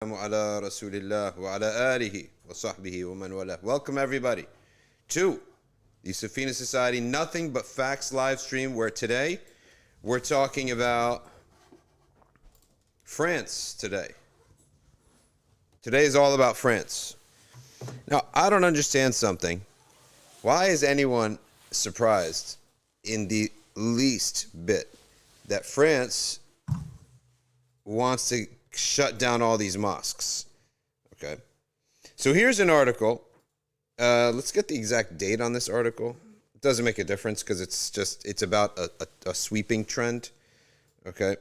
على رسول الله وعلى آله وصحبه ومن والاه. Welcome everybody to the Safina Society Nothing But Facts live stream, where today we're talking about France today. Today is all about France. Now, I don't understand something. Why is anyone surprised in the least bit that France wants to shut down all these mosques? Okay. So here's an article. Let's get the exact date on this article. It doesn't make a difference because it's about a sweeping trend. Okay.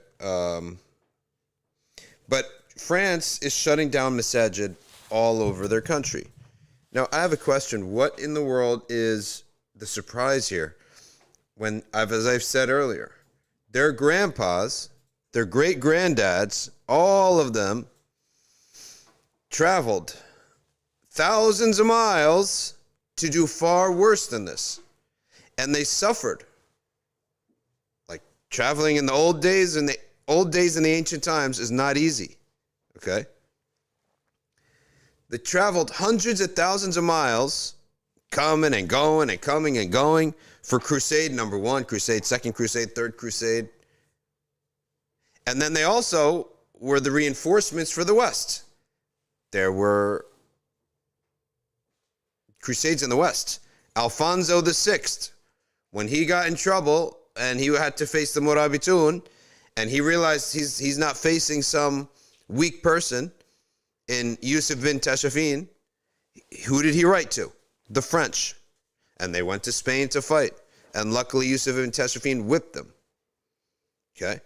But France is shutting down Masajid all over their country. Now, I have a question. What in the world is the surprise here? When, as I've said earlier, their grandpas, their great-granddads, all of them traveled thousands of miles to do far worse than this. And they suffered. Like, traveling in the old days, in the ancient times, is not easy. Okay? They traveled hundreds of thousands of miles, coming and going and coming and going, for crusade number 1, crusade, second crusade, third crusade. And then they also were the reinforcements for the West. There were crusades in the West. Alfonso VI, when he got in trouble and he had to face the Murabitun, and he realized he's not facing some weak person in Yusuf bin Tashfin, who did he write to? The French. And they went to Spain to fight. And luckily Yusuf bin Tashfin whipped them. Okay?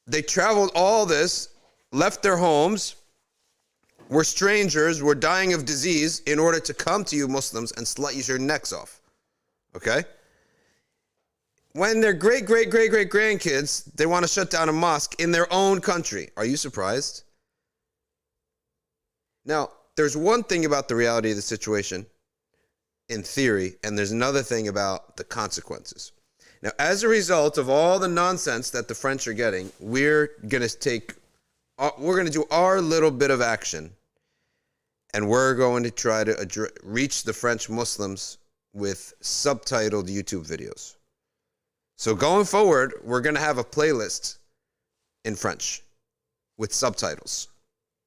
They traveled all this, left their homes, were strangers, were dying of disease in order to come to you Muslims and slit your necks off. Okay? When their great-great-great-great-grandkids, they want to shut down a mosque in their own country. Are you surprised? Now, there's one thing about the reality of the situation in theory, and there's another thing about the consequences. Now, as a result of all the nonsense that the French are getting, we're going to do our little bit of action, and we're going to try to reach the French Muslims with subtitled YouTube videos. So going forward, we're going to have a playlist in French with subtitles,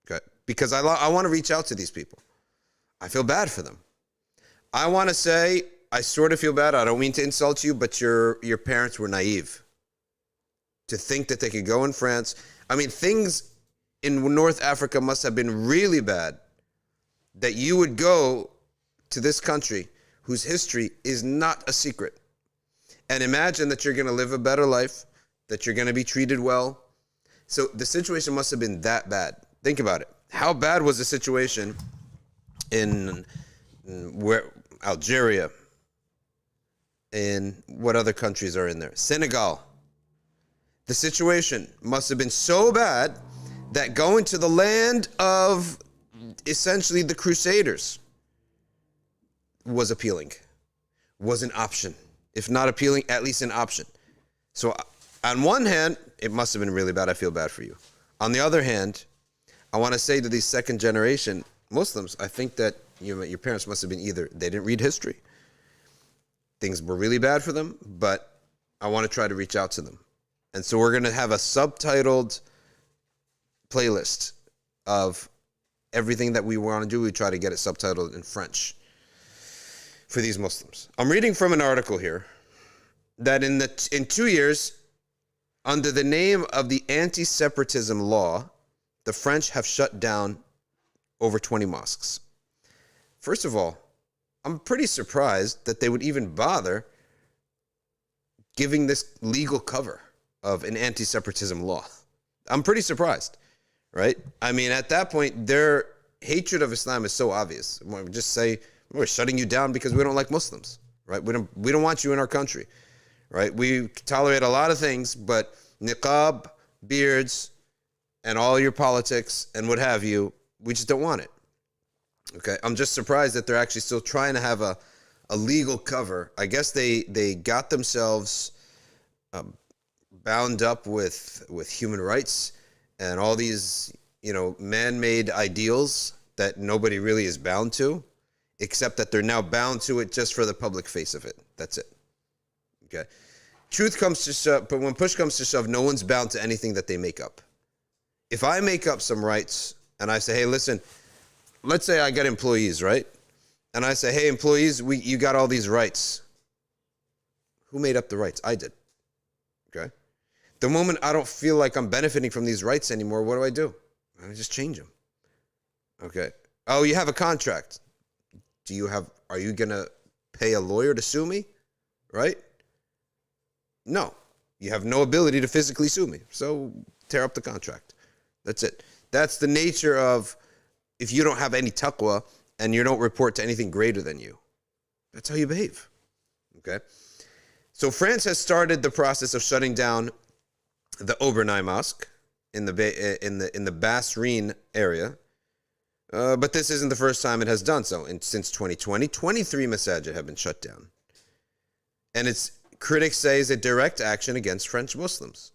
okay? Because I want to reach out to these people. I feel bad for them. I want to say, I sort of feel bad. I don't mean to insult you, but your parents were naive to think that they could go in France. I mean, things in North Africa must have been really bad that you would go to this country whose history is not a secret and imagine that you're going to live a better life, that you're going to be treated well. So the situation must have been that bad. Think about it. How bad was the situation in Algeria? In what other countries are in there? Senegal. The situation must have been so bad that going to the land of essentially the Crusaders was appealing, was an option. If not appealing, at least an option. So on one hand, it must have been really bad. I feel bad for you. On the other hand, I want to say to these second generation Muslims, I think that your parents must have been either they didn't read history, things were really bad for them, but I want to try to reach out to them. And so we're going to have a subtitled playlist of everything that we want to do. We try to get it subtitled in French for these Muslims. I'm reading from an article here that in 2 years, under the name of the anti-separatism law, the French have shut down over 20 mosques. First of all, I'm pretty surprised that they would even bother giving this legal cover of an anti-separatism law. I'm pretty surprised, right? I mean, at that point, their hatred of Islam is so obvious. We just say, we're shutting you down because we don't like Muslims, right? We don't want you in our country, right? We tolerate a lot of things, but niqab, beards, and all your politics and what have you, we just don't want it. Okay, I'm just surprised that they're actually still trying to have a legal cover. I guess they got themselves bound up with human rights and all these, man-made ideals that nobody really is bound to, except that they're now bound to it just for the public face of it. That's it. Okay? Truth comes to shove, but when push comes to shove, no one's bound to anything that they make up. If I make up some rights and I say, hey, listen, let's say I got employees, right? And I say, hey, employees, you got all these rights. Who made up the rights? I did. Okay? The moment I don't feel like I'm benefiting from these rights anymore, what do? I just change them. Okay? Oh, you have a contract. Are you going to pay a lawyer to sue me? Right? No. You have no ability to physically sue me. So tear up the contract. That's it. That's the nature of if you don't have any taqwa and you don't report to anything greater than you. That's how you behave. Okay? So France has started the process of shutting down the Obernai Mosque in the Basreen area. But this isn't the first time it has done so. And since 2020, 23 Masajid have been shut down. And its critics say is a direct action against French Muslims,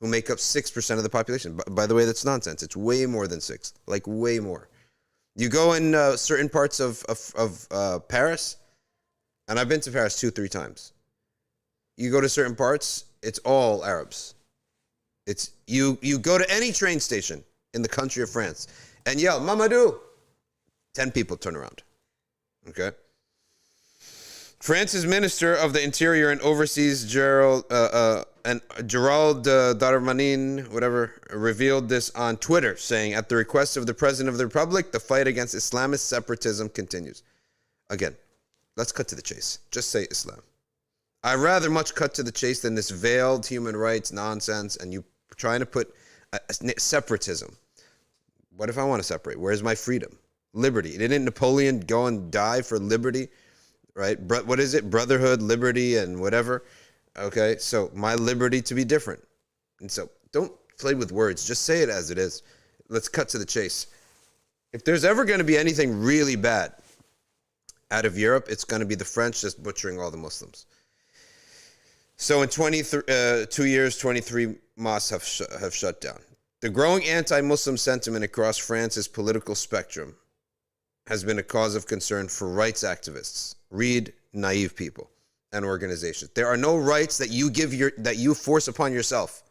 who make up 6% of the population. By the way, that's nonsense. It's way more than 6, like way more. You go in certain parts of Paris, and I've been to Paris 2-3 times. You go to certain parts, it's all Arabs. It's you go to any train station in the country of France and yell, Mamadou. 10 people turn around. Okay? France's Minister of the Interior and Overseas, Gerald Darmanin, revealed this on Twitter, saying, at the request of the President of the Republic, the fight against Islamist separatism continues. Again, let's cut to the chase. Just say Islam. I'd rather much cut to the chase than this veiled human rights nonsense and you trying to put separatism. What if I want to separate? Where's my freedom? Liberty. Didn't Napoleon go and die for liberty? Right? What is it? Brotherhood, liberty, and whatever. Okay, so my liberty to be different. And so don't play with words. Just say it as it is. Let's cut to the chase. If there's ever going to be anything really bad out of Europe, it's going to be the French just butchering all the Muslims. So in 2 years, 23 mosques have shut down. The growing anti-Muslim sentiment across France's political spectrum has been a cause of concern for rights activists. Read naive people and organizations. There are no rights that you force upon yourself.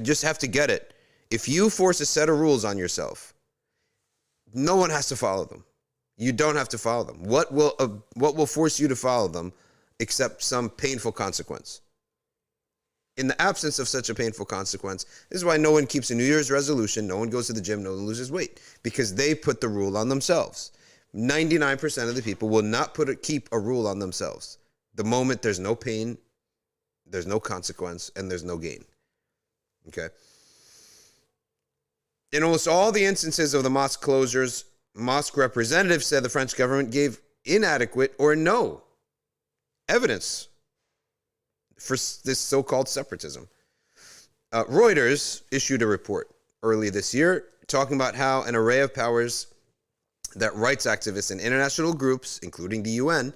Just have to get it. If you force a set of rules on yourself, no one has to follow them. You don't have to follow them. What will force you to follow them except some painful consequence? In the absence of such a painful consequence, this is why no one keeps a New Year's resolution, no one goes to the gym, no one loses weight, because they put the rule on themselves. 99% of the people will not keep a rule on themselves. The moment there's no pain, there's no consequence, and there's no gain. Okay? In almost all the instances of the mosque closures, mosque representatives said the French government gave inadequate or no evidence for this so-called separatism. Reuters issued a report early this year talking about how an array of powers that rights activists and international groups, including the UN,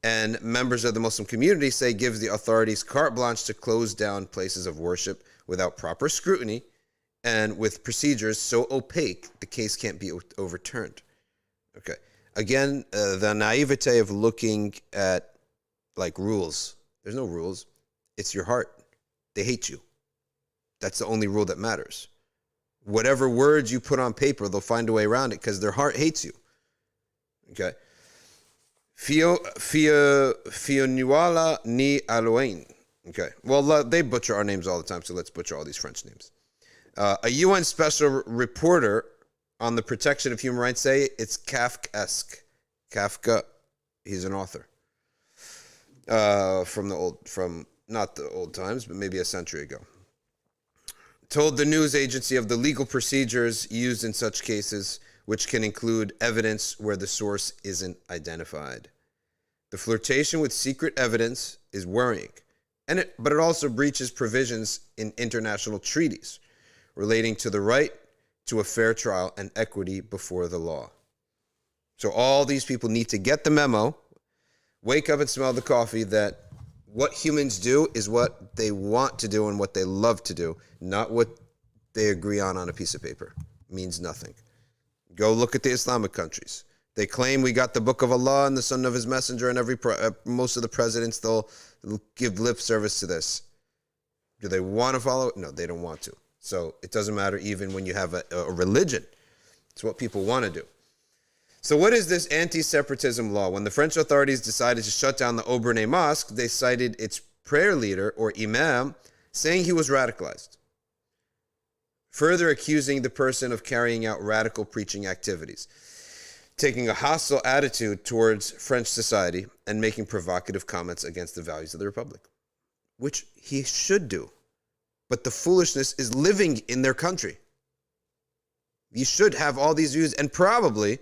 and members of the Muslim community say gives the authorities carte blanche to close down places of worship without proper scrutiny and with procedures so opaque the case can't be overturned. Okay. Again, the naivete of looking at like rules. There's no rules. It's your heart. They hate you. That's the only rule that matters. Whatever words you put on paper, they'll find a way around it because their heart hates you. Okay. Fionuala ni Aloin. Okay. Well, they butcher our names all the time, so let's butcher all these French names. A UN special reporter on the protection of human rights say it's Kafkaesque. Kafka, he's an author. From not the old times, but maybe a century ago. Told the news agency of the legal procedures used in such cases, which can include evidence where the source isn't identified. The flirtation with secret evidence is worrying, but it also breaches provisions in international treaties relating to the right to a fair trial and equity before the law. So all these people need to get the memo, wake up and smell the coffee that what humans do is what they want to do and what they love to do, not what they agree on a piece of paper. Means nothing. Go look at the Islamic countries. They claim we got the book of Allah and the Sunnah of His Messenger, and most of the presidents, they'll give lip service to this. Do they want to follow it? No, they don't want to. So it doesn't matter even when you have a religion. It's what people want to do. So what is this anti-separatism law? When the French authorities decided to shut down the Aubernais Mosque, they cited its prayer leader, or imam, saying he was radicalized, further accusing the person of carrying out radical preaching activities, taking a hostile attitude towards French society, and making provocative comments against the values of the Republic, which he should do. But the foolishness is living in their country. You should have all these views, and probably,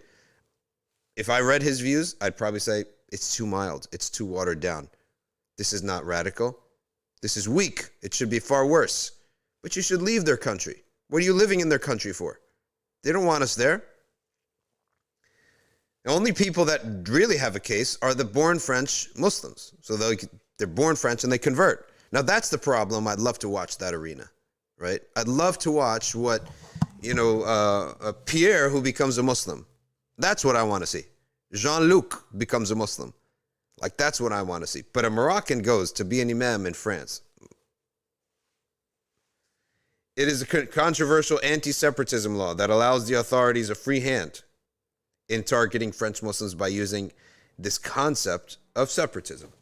if I read his views, I'd probably say, it's too mild, it's too watered down. This is not radical. This is weak. It should be far worse. But you should leave their country. What are you living in their country for? They don't want us there. The only people that really have a case are the born French Muslims. So they're born French and they convert. Now that's the problem. I'd love to watch that arena, right? I'd love to watch what, Pierre, who becomes a Muslim. That's what I want to see. Jean-Luc becomes a Muslim. Like, that's what I want to see. But a Moroccan goes to be an imam in France. It is a controversial anti-separatism law that allows the authorities a free hand in targeting French Muslims by using this concept of separatism.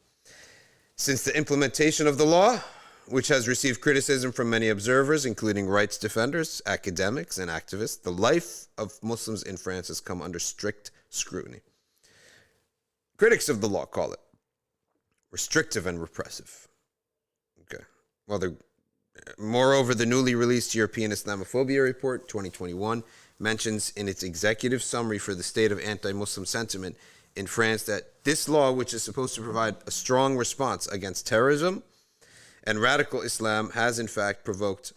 Since the implementation of the law, which has received criticism from many observers, including rights defenders, academics, and activists, the life of Muslims in France has come under strict scrutiny. Critics of the law call it restrictive and repressive. Okay. Well, moreover, the newly released European Islamophobia Report 2021 mentions in its executive summary for the state of anti-Muslim sentiment in France that this law, which is supposed to provide a strong response against terrorism and radical Islam, has in fact provoked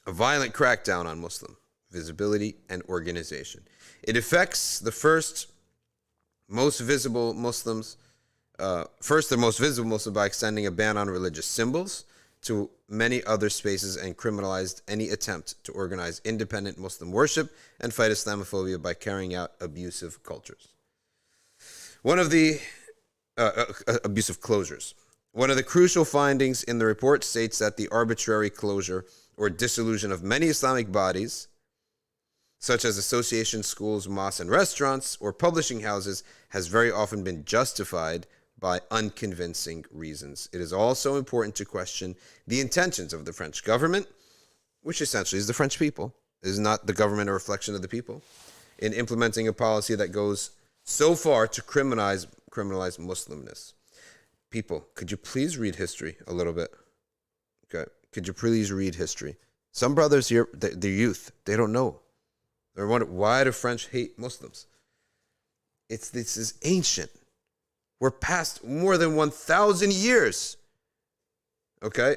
a violent crackdown on Muslim visibility and organization. It affects the most visible Muslims by extending a ban on religious symbols to many other spaces, and criminalized any attempt to organize independent Muslim worship and fight Islamophobia by carrying out abusive cultures. One of the abusive closures. One of the crucial findings in the report states that the arbitrary closure or dissolution of many Islamic bodies, such as associations, schools, mosques, and restaurants, or publishing houses, has very often been justified by unconvincing reasons. It is also important to question the intentions of the French government, which essentially is the French people. Is not the government a reflection of the people, in implementing a policy that goes so far to criminalize Muslimness. People, could you please read history a little bit? Okay, could you please read history? Some brothers here, they're youth, they don't know. They're wondering, why do French hate Muslims? This is ancient. We're past more than 1,000 years. Okay?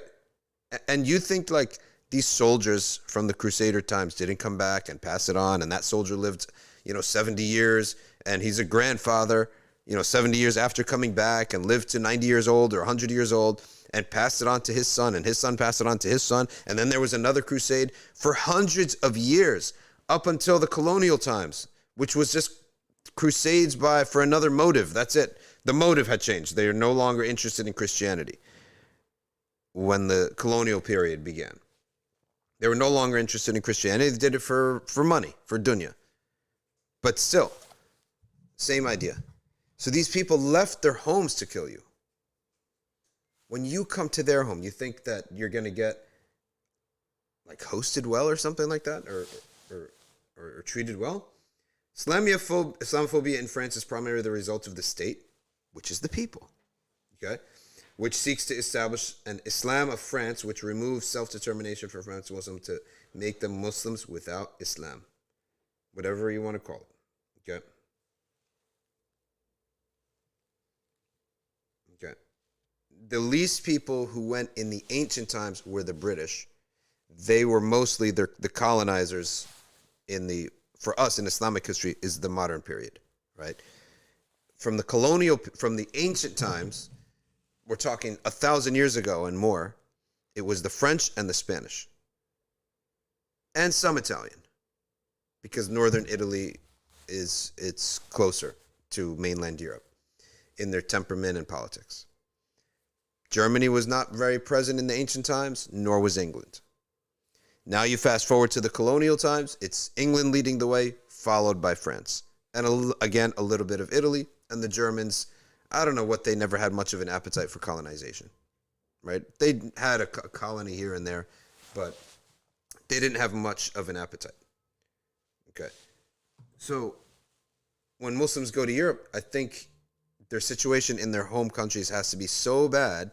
And you think like these soldiers from the Crusader times didn't come back and pass it on, and that soldier lived, 70 years, and he's a grandfather, 70 years after coming back, and lived to 90 years old or 100 years old, and passed it on to his son, and his son passed it on to his son, and then there was another crusade for hundreds of years, up until the colonial times, which was just crusades for another motive. That's it. The motive had changed. They are no longer interested in Christianity when the colonial period began. They were no longer interested in Christianity. They did it for money, for dunya. But still, same idea. So these people left their homes to kill you. When you come to their home, you think that you're going to get like hosted well or something like that, or treated well? Islamophobia in France is primarily the result of the state, which is the people, okay, which seeks to establish an Islam of France which removes self-determination for French Muslims to make them Muslims without Islam, whatever you want to call it, okay? Okay. The least people who went in the ancient times were the British. They were mostly the colonizers for us in Islamic history is the modern period, right? From the ancient times, we're talking 1,000 years ago and more, it was the French and the Spanish. and some Italian, because northern Italy it's closer to mainland Europe in their temperament and politics. Germany was not very present in the ancient times, nor was England. Now you fast forward to the colonial times, it's England leading the way, followed by France. And again, a little bit of Italy, and the Germans, I don't know what, they never had much of an appetite for colonization, right? They had a colony here and there, but they didn't have much of an appetite. Okay. So when Muslims go to Europe, I think their situation in their home countries has to be so bad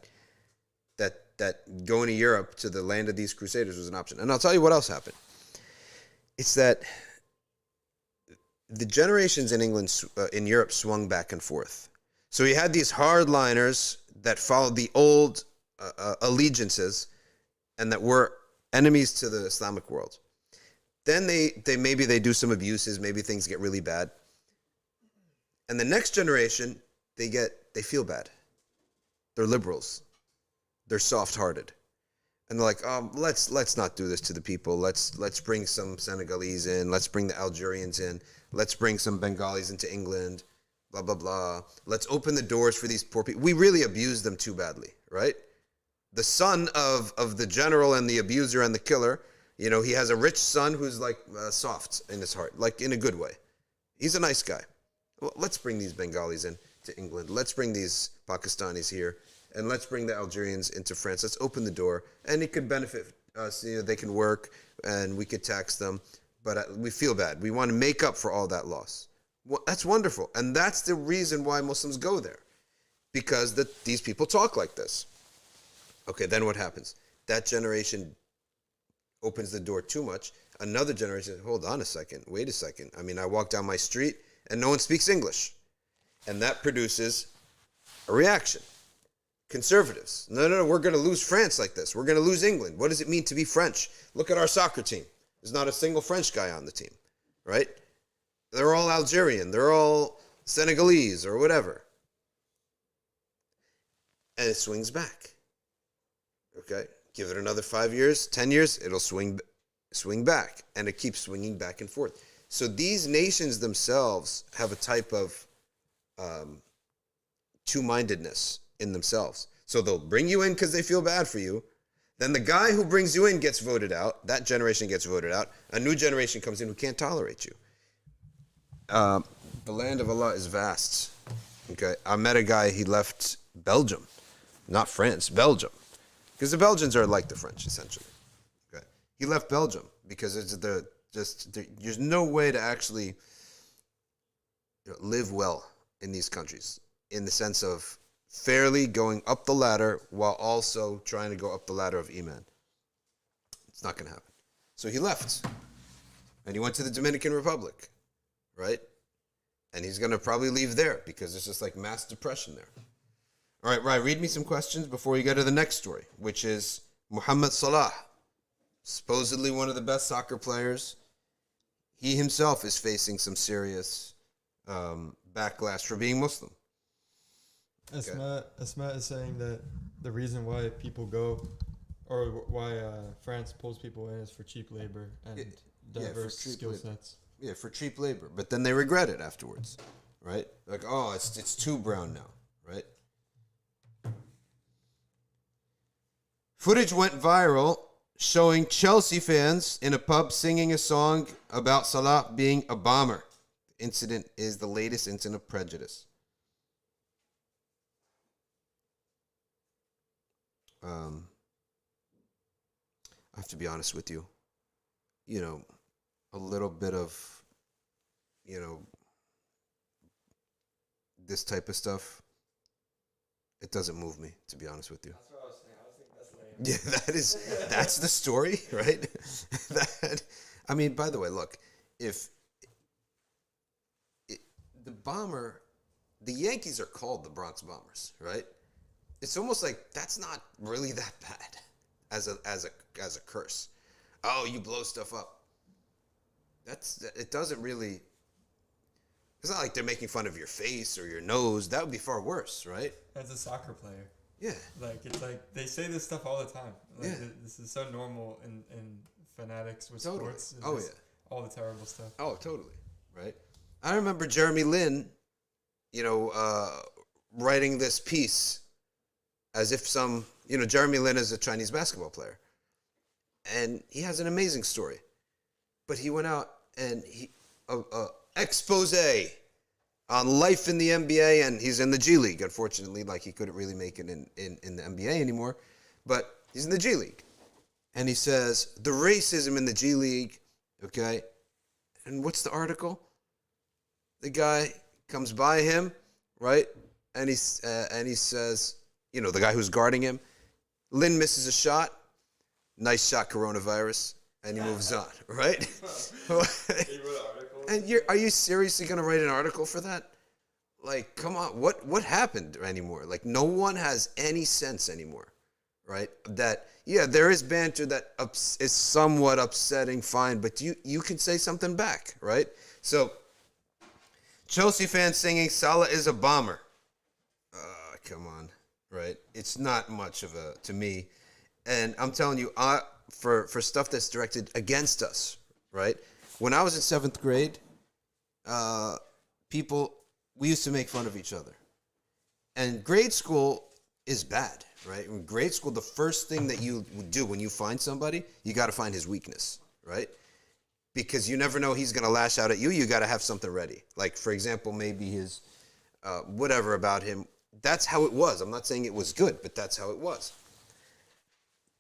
that going to Europe, to the land of these crusaders, was an option. And I'll tell you what else happened. It's that the generations in England, in Europe, swung back and forth. So you had these hardliners that followed the old allegiances and that were enemies to the Islamic world. Then they maybe they do some abuses, maybe things get really bad. And the next generation, they feel bad. They're liberals. They're soft-hearted. And they're like, let's not do this to the people. Let's bring some Senegalese in. Let's bring the Algerians in. Let's bring some Bengalis into England. Blah, blah, blah. Let's open the doors for these poor people. We really abuse them too badly, right? The son of the general and the abuser and the killer, you know, he has a rich son who's like soft in his heart, like in a good way. He's a nice guy. Well, let's bring these Bengalis in to England. Let's bring these Pakistanis here. And let's bring the Algerians into France. Let's open the door. And it could benefit us. You know, they can work and we could tax them. But we feel bad. We want to make up for all that loss. Well, that's wonderful. And that's the reason why Muslims go there. Because these people talk like this. Okay, then what happens? That generation opens the door too much. Another generation, hold on a second. Wait a second. I mean, I walk down my street and no one speaks English. And that produces a reaction. Conservatives. No, we're going to lose France like this. We're going to lose England. What does it mean to be French? Look at our soccer team. There's not a single French guy on the team, right? They're all Algerian. They're all Senegalese or whatever. And it swings back. Okay? Give it another 5 years, 10 years, it'll swing back. And it keeps swinging back and forth. So these nations themselves have a type of two-mindedness in themselves. So they'll bring you in because they feel bad for you. Then the guy who brings you in gets voted out. That generation gets voted out. A new generation comes in who can't tolerate you. The land of Allah is vast. Okay, I met a guy, he left Belgium. Not France, Belgium. Because the Belgians are like the French, essentially. Okay. He left Belgium because there's no way to actually live well in these countries, in the sense of fairly going up the ladder while also trying to go up the ladder of Iman. It's not going to happen. So he left. And he went to the Dominican Republic, right? And he's going to probably leave there because there's just like mass depression there. All right, Rai, read me some questions before you go to the next story, which is Muhammad Salah, supposedly one of the best soccer players. He himself is facing some serious backlash for being Muslim. Asma is saying that the reason why people go, or why France pulls people in, is for cheap labor and diverse skill sets. Yeah, for cheap labor. But then they regret it afterwards, right? Like, oh, it's too brown now, right? Footage went viral showing Chelsea fans in a pub singing a song about Salah being a bomber. The incident is the latest incident of prejudice. I have to be honest with you. You know, a little bit of, you know, this type of stuff, it doesn't move me, to be honest with you. That's what I was saying. I was thinking that's lame. Yeah, that's the story, right? I mean, by the way, look, the Yankees are called the Bronx Bombers, right? It's almost like that's not really that bad as a curse. Oh, you blow stuff up. It doesn't really. It's not like they're making fun of your face or your nose. That would be far worse, right? As a soccer player. Yeah. Like, it's like they say this stuff all the time. Like, yeah. This is so normal in fanatics with Totally. sports. It's Oh, just yeah. all the terrible stuff. Oh, totally. Right. I remember Jeremy Lin, writing this piece as if Jeremy Lin is a Chinese basketball player. And he has an amazing story. But he went out and expose on life in the NBA, and he's in the G League. Unfortunately, he couldn't really make it in the NBA anymore. But he's in the G League. And he says, the racism in the G League, okay? And what's the article? The guy comes by him, right? And he says, the guy who's guarding him, Lin misses a shot. Nice shot, coronavirus. And he moves on, right? And are you seriously going to write an article for that? Come on, what happened anymore? No one has any sense anymore, right? That, there is banter that is somewhat upsetting, fine, but you can say something back, right? So, Chelsea fans singing, Salah is a bomber. Come on, right? It's not much of to me. And I'm telling you, for stuff that's directed against us, right? When I was in 7th grade, we used to make fun of each other. And grade school is bad, right? In grade school, the first thing that you would do when you find somebody, you got to find his weakness, right? Because you never know he's going to lash out at you. You got to have something ready. For example, maybe his whatever about him. That's how it was. I'm not saying it was good, but that's how it was.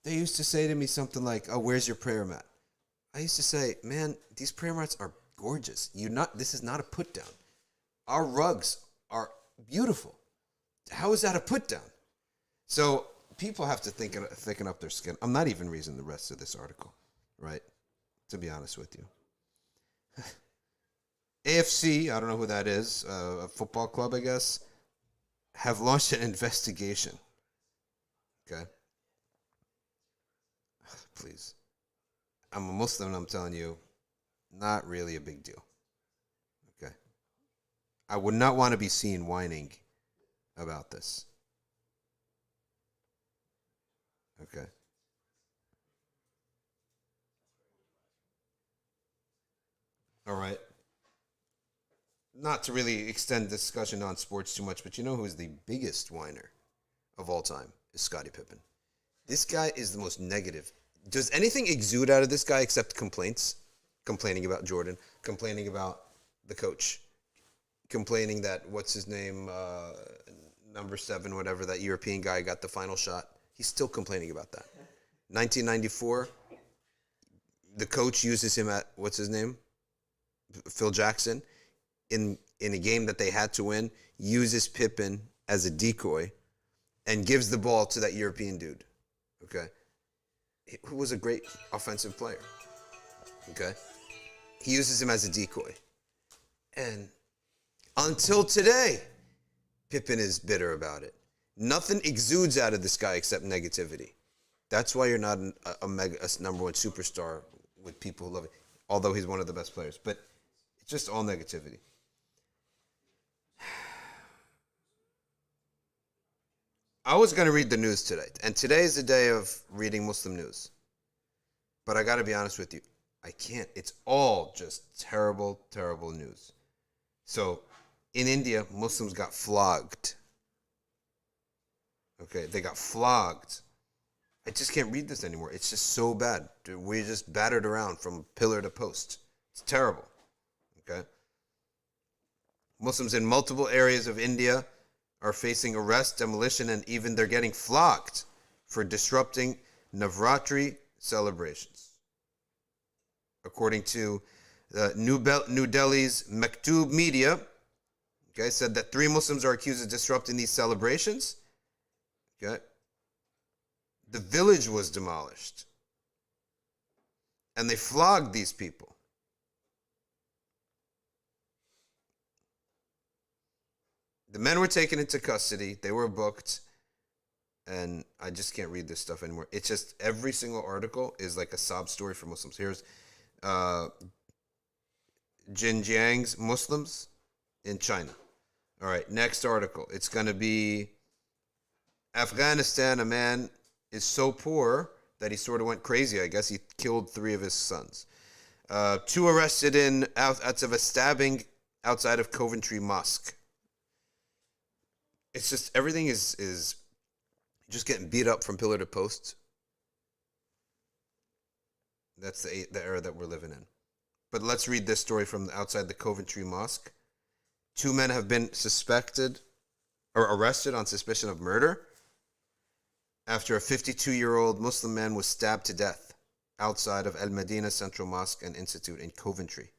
They used to say to me something like, oh, where's your prayer mat? I used to say, man, these prayer mats are gorgeous. This is not a put down. Our rugs are beautiful. How is that a put down? So people have to thicken up their skin. I'm not even reading the rest of this article, right? To be honest with you. AFC, I don't know who that is, a football club, I guess, have launched an investigation. Okay? Please. I'm a Muslim, and I'm telling you, not really a big deal. Okay? I would not want to be seen whining about this. Okay? All right. Not to really extend discussion on sports too much, but you know who's the biggest whiner of all time is Scottie Pippen. This guy is the most negative. Does anything exude out of this guy except complaints? Complaining about Jordan, complaining about the coach, complaining that, what's his name, number 7, whatever, that European guy got the final shot. He's still complaining about that. 1994, the coach uses him at, what's his name? Phil Jackson. In a game that they had to win, uses Pippen as a decoy and gives the ball to that European dude, okay? Who was a great offensive player, okay? He uses him as a decoy. And until today, Pippen is bitter about it. Nothing exudes out of this guy except negativity. That's why you're not a number 1 superstar with people who love it, although he's one of the best players. But it's just all negativity. I was going to read the news today, and today is the day of reading Muslim news. But I got to be honest with you, I can't. It's all just terrible, terrible news. So, in India, Muslims got flogged. Okay, they got flogged. I just can't read this anymore. It's just so bad. We're just battered around from pillar to post. It's terrible. Okay? Muslims in multiple areas of India are facing arrest, demolition, and even they're getting flogged for disrupting Navratri celebrations. According to New Delhi's Maktub media, okay, said that 3 Muslims are accused of disrupting these celebrations. Okay. The village was demolished. And they flogged these people. The men were taken into custody. They were booked. And I just can't read this stuff anymore. It's just every single article is like a sob story for Muslims. Here's Xinjiang's Muslims in China. All right, next article. It's going to be Afghanistan. A man is so poor that he sort of went crazy. I guess he killed 3 of his sons. 2 arrested out of a stabbing outside of Coventry Mosque. It's just everything is just getting beat up from pillar to post. That's the era that we're living in. But let's read this story from outside the Coventry Mosque. 2 men have been arrested on suspicion of murder after a 52-year-old Muslim man was stabbed to death outside of Al Medina Central Mosque and Institute in Coventry.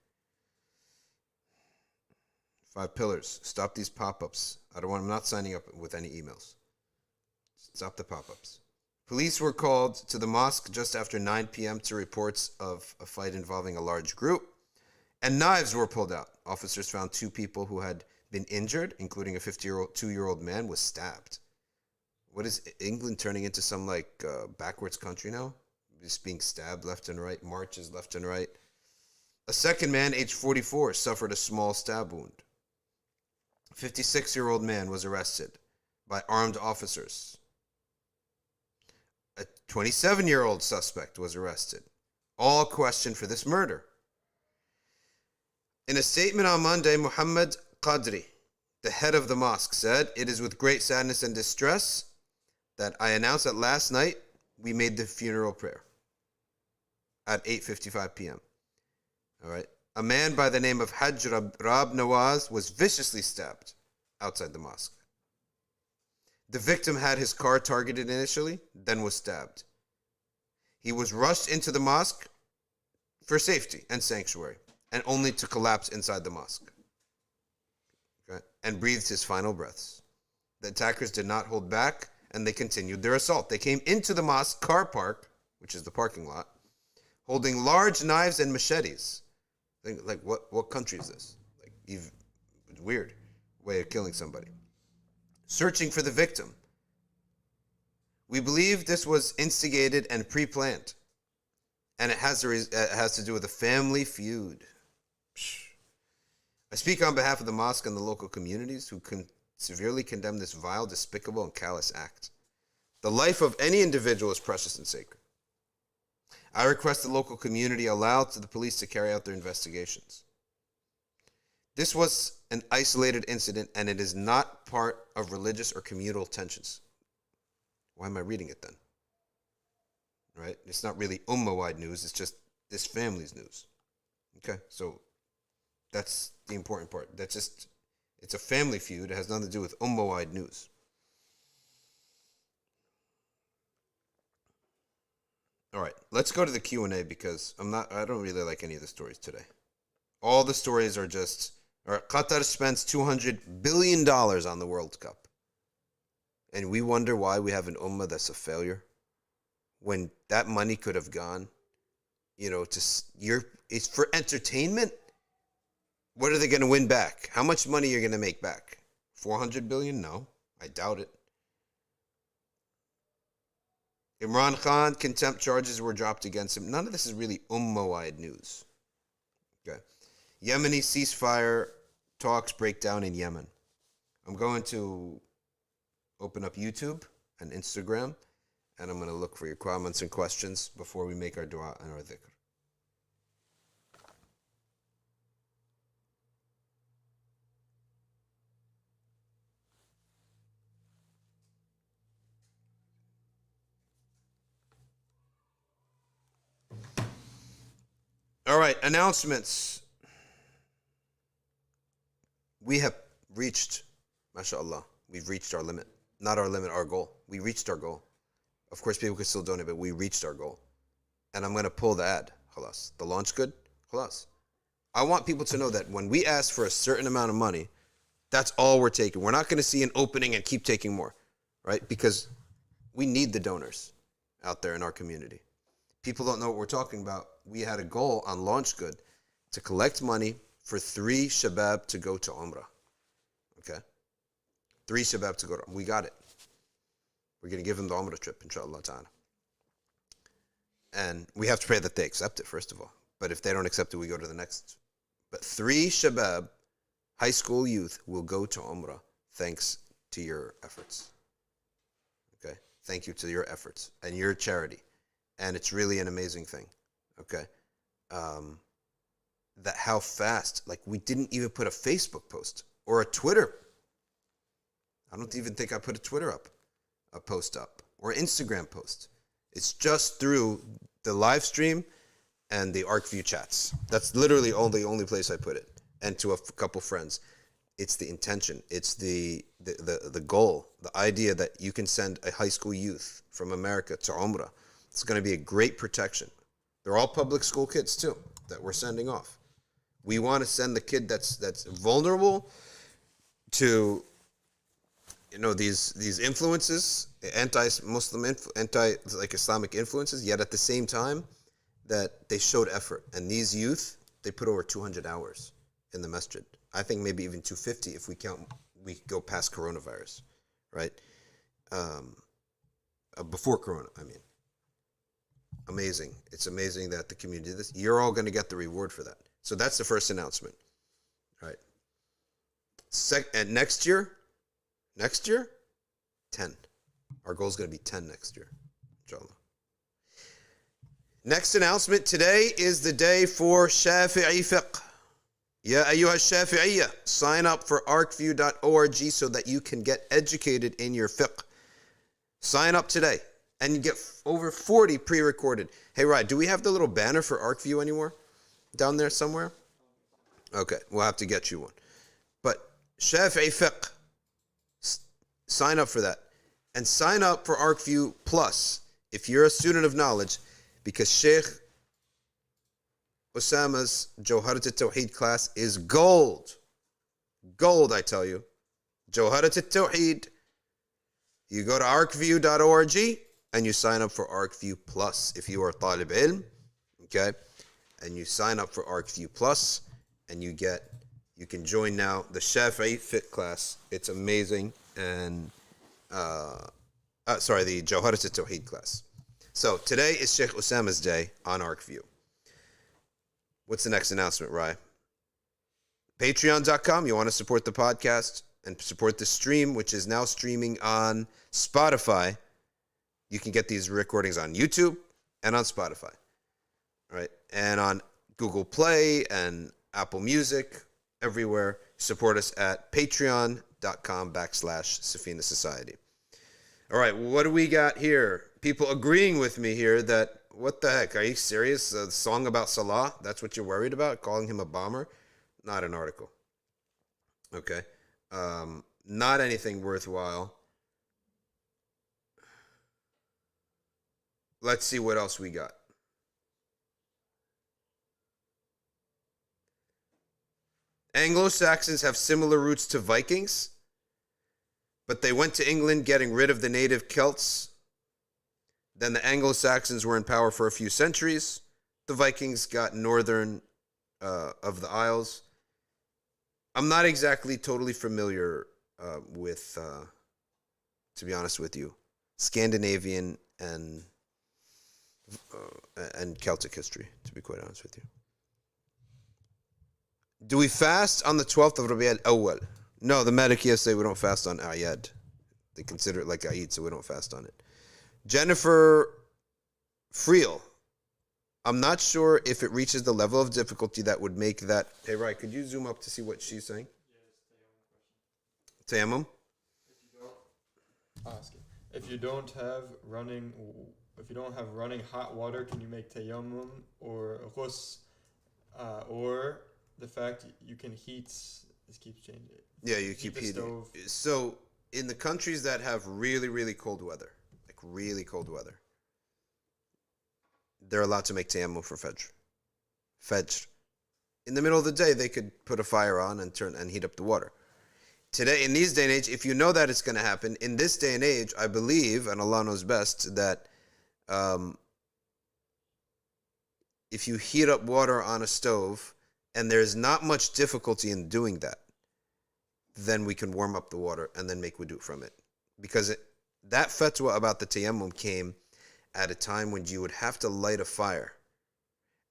5 pillars. Stop these pop-ups. I'm not signing up with any emails. Stop the pop-ups. Police were called to the mosque just after 9 p.m. to reports of a fight involving a large group, and knives were pulled out. Officers found 2 people who had been injured, including a 52-year-old man was stabbed. What is England turning into some backwards country now? Just being stabbed left and right, marches left and right. A second man, aged 44, suffered a small stab wound. A 56-year-old man was arrested by armed officers. A 27-year-old suspect was arrested, all questioned for this murder. In a statement on Monday, Muhammad Qadri, the head of the mosque, said, "It is with great sadness and distress that I announce that last night we made the funeral prayer at 8:55 p.m. All right. A man by the name of Hajj Rab Nawaz was viciously stabbed outside the mosque. The victim had his car targeted initially, then was stabbed. He was rushed into the mosque for safety and sanctuary, and only to collapse inside the mosque. Okay? And breathed his final breaths. The attackers did not hold back, and they continued their assault. They came into the mosque car park, which is the parking lot, holding large knives and machetes. Like, what country is this? Weird way of killing somebody. Searching for the victim. We believe this was instigated and pre-planned, and it has to do with a family feud. I speak on behalf of the mosque and the local communities who severely condemn this vile, despicable, and callous act. The life of any individual is precious and sacred. I request the local community allow the police to carry out their investigations. This was an isolated incident, and it is not part of religious or communal tensions. Why am I reading it then? Right? It's not really Umma-wide news, it's just this family's news. Okay, so that's the important part. It's a family feud. It has nothing to do with Umma-wide news. All right, let's go to the Q&A because I don't really like any of the stories today. All the stories are just, all right, Qatar spends $200 billion on the World Cup. And we wonder why we have an Ummah that's a failure. When that money could have gone, it's for entertainment. What are they going to win back? How much money are you going to make back? 400 billion? No, I doubt it. Imran Khan, contempt charges were dropped against him. None of this is really Ummah-wide news. Okay. Yemeni ceasefire talks break down in Yemen. I'm going to open up YouTube and Instagram, and I'm going to look for your comments and questions before we make our dua and our dhikr. All right, announcements. We have reached, mashallah, we've reached our limit. Not our limit, our goal. We reached our goal. Of course, people can still donate, but we reached our goal. And I'm going to pull the ad, khalas. The Launchgood, khalas. I want people to know that when we ask for a certain amount of money, that's all we're taking. We're not going to see an opening and keep taking more, right? Because we need the donors out there in our community. People don't know what we're talking about. We had a goal on Launchgood to collect money for 3 shabab to go to Umrah. Okay? 3 shabab to go to Umrah. We got it. We're going to give them the Umrah trip, inshallah ta'ala. And we have to pray that they accept it, first of all. But if they don't accept it, we go to the next. But 3 shabab, high school youth, will go to Umrah thanks to your efforts. Okay? Thank you to your efforts and your charity. and it's really an amazing thing. Okay, that how fast, like we didn't even put a Facebook post or a Twitter. I don't even think I put a Twitter up, a post up, or Instagram post. It's just through the live stream and the ArcView chats. That's literally the only place I put it, and to a couple friends. It's the intention. It's the goal, the idea that you can send a high school youth from America to Umrah. It's going to be a great protection. They're all public school kids too that we're sending off. We want to send the kid that's vulnerable to, you know, these influences, anti-Muslim, anti-Islamic influences, yet at the same time that they showed effort. And these youth, they put over 200 hours in the masjid. I think maybe even 250 if we go past coronavirus, right? Before Corona, I mean. Amazing. It's amazing that the community did this. You're all going to get the reward for that. So that's the first announcement, right? And next year, 10. Our goal is going to be 10 next year, inshallah. Next announcement, today is the day for Shafi'i fiqh. Ya ayyuha shafi'iyya, sign up for arcview.org so that you can get educated in your fiqh. Sign up today, and you get over 40 pre-recorded. Hey, Ryan, do we have the little banner for ArcView anymore? Down there somewhere? Okay, we'll have to get you one. But Shafi'i fiqh, sign up for that. And sign up for ArcView Plus if you're a student of knowledge, because Sheikh Osama's Jawharat al-Tawheed class is gold. Gold, I tell you. Jawharat al-Tawheed. You go to arcview.org and you sign up for ArcView Plus if you are Talib Ilm, okay? And you sign up for ArcView Plus, and you can join now the Shafi'i Fit class. It's amazing. And the Jawharat al-Tawheed class. So today is Sheikh Osama's day on ArcView. What's the next announcement, Rai? Patreon.com. You want to support the podcast and support the stream, which is now streaming on Spotify. You can get these recordings on YouTube and on Spotify. All right? And on Google Play and Apple Music, everywhere. Support us at patreon.com/Safina Society. All right, what do we got here? People agreeing with me here that, what the heck, are you serious? A song about Salah? That's what you're worried about? Calling him a bomber? Not an article. Okay. Not anything worthwhile. Let's see what else we got. Anglo-Saxons have similar roots to Vikings, but they went to England getting rid of the native Celts. Then the Anglo-Saxons were in power for a few centuries. The Vikings got northern of the Isles. I'm not exactly totally familiar with, to be honest with you, Scandinavian and Celtic history, to be quite honest with you. Do we fast on the 12th of Rabi al-Awal? No, the Malikiya say we don't fast on Ayad. They consider it like Eid, so we don't fast on it. Jennifer Friel. I'm not sure if it reaches the level of difficulty that would make that. Hey, Rai, could you zoom up to see what she's saying? Tayammum? If you don't have running hot water, can you make tayammum or ghus, or the fact you can heat? This keeps changing. Yeah, you keep heating. So in the countries that have really, really cold weather, like really cold weather, they're allowed to make tayammum for Fajr. Fajr. In the middle of the day, they could put a fire on and heat up the water. Today, in these day and age, if you know that it's going to happen, in this day and age, I believe, and Allah knows best, that if you heat up water on a stove, and there's not much difficulty in doing that, then we can warm up the water and then make wudu from it. Because that fatwa about the tayammum came at a time when you would have to light a fire.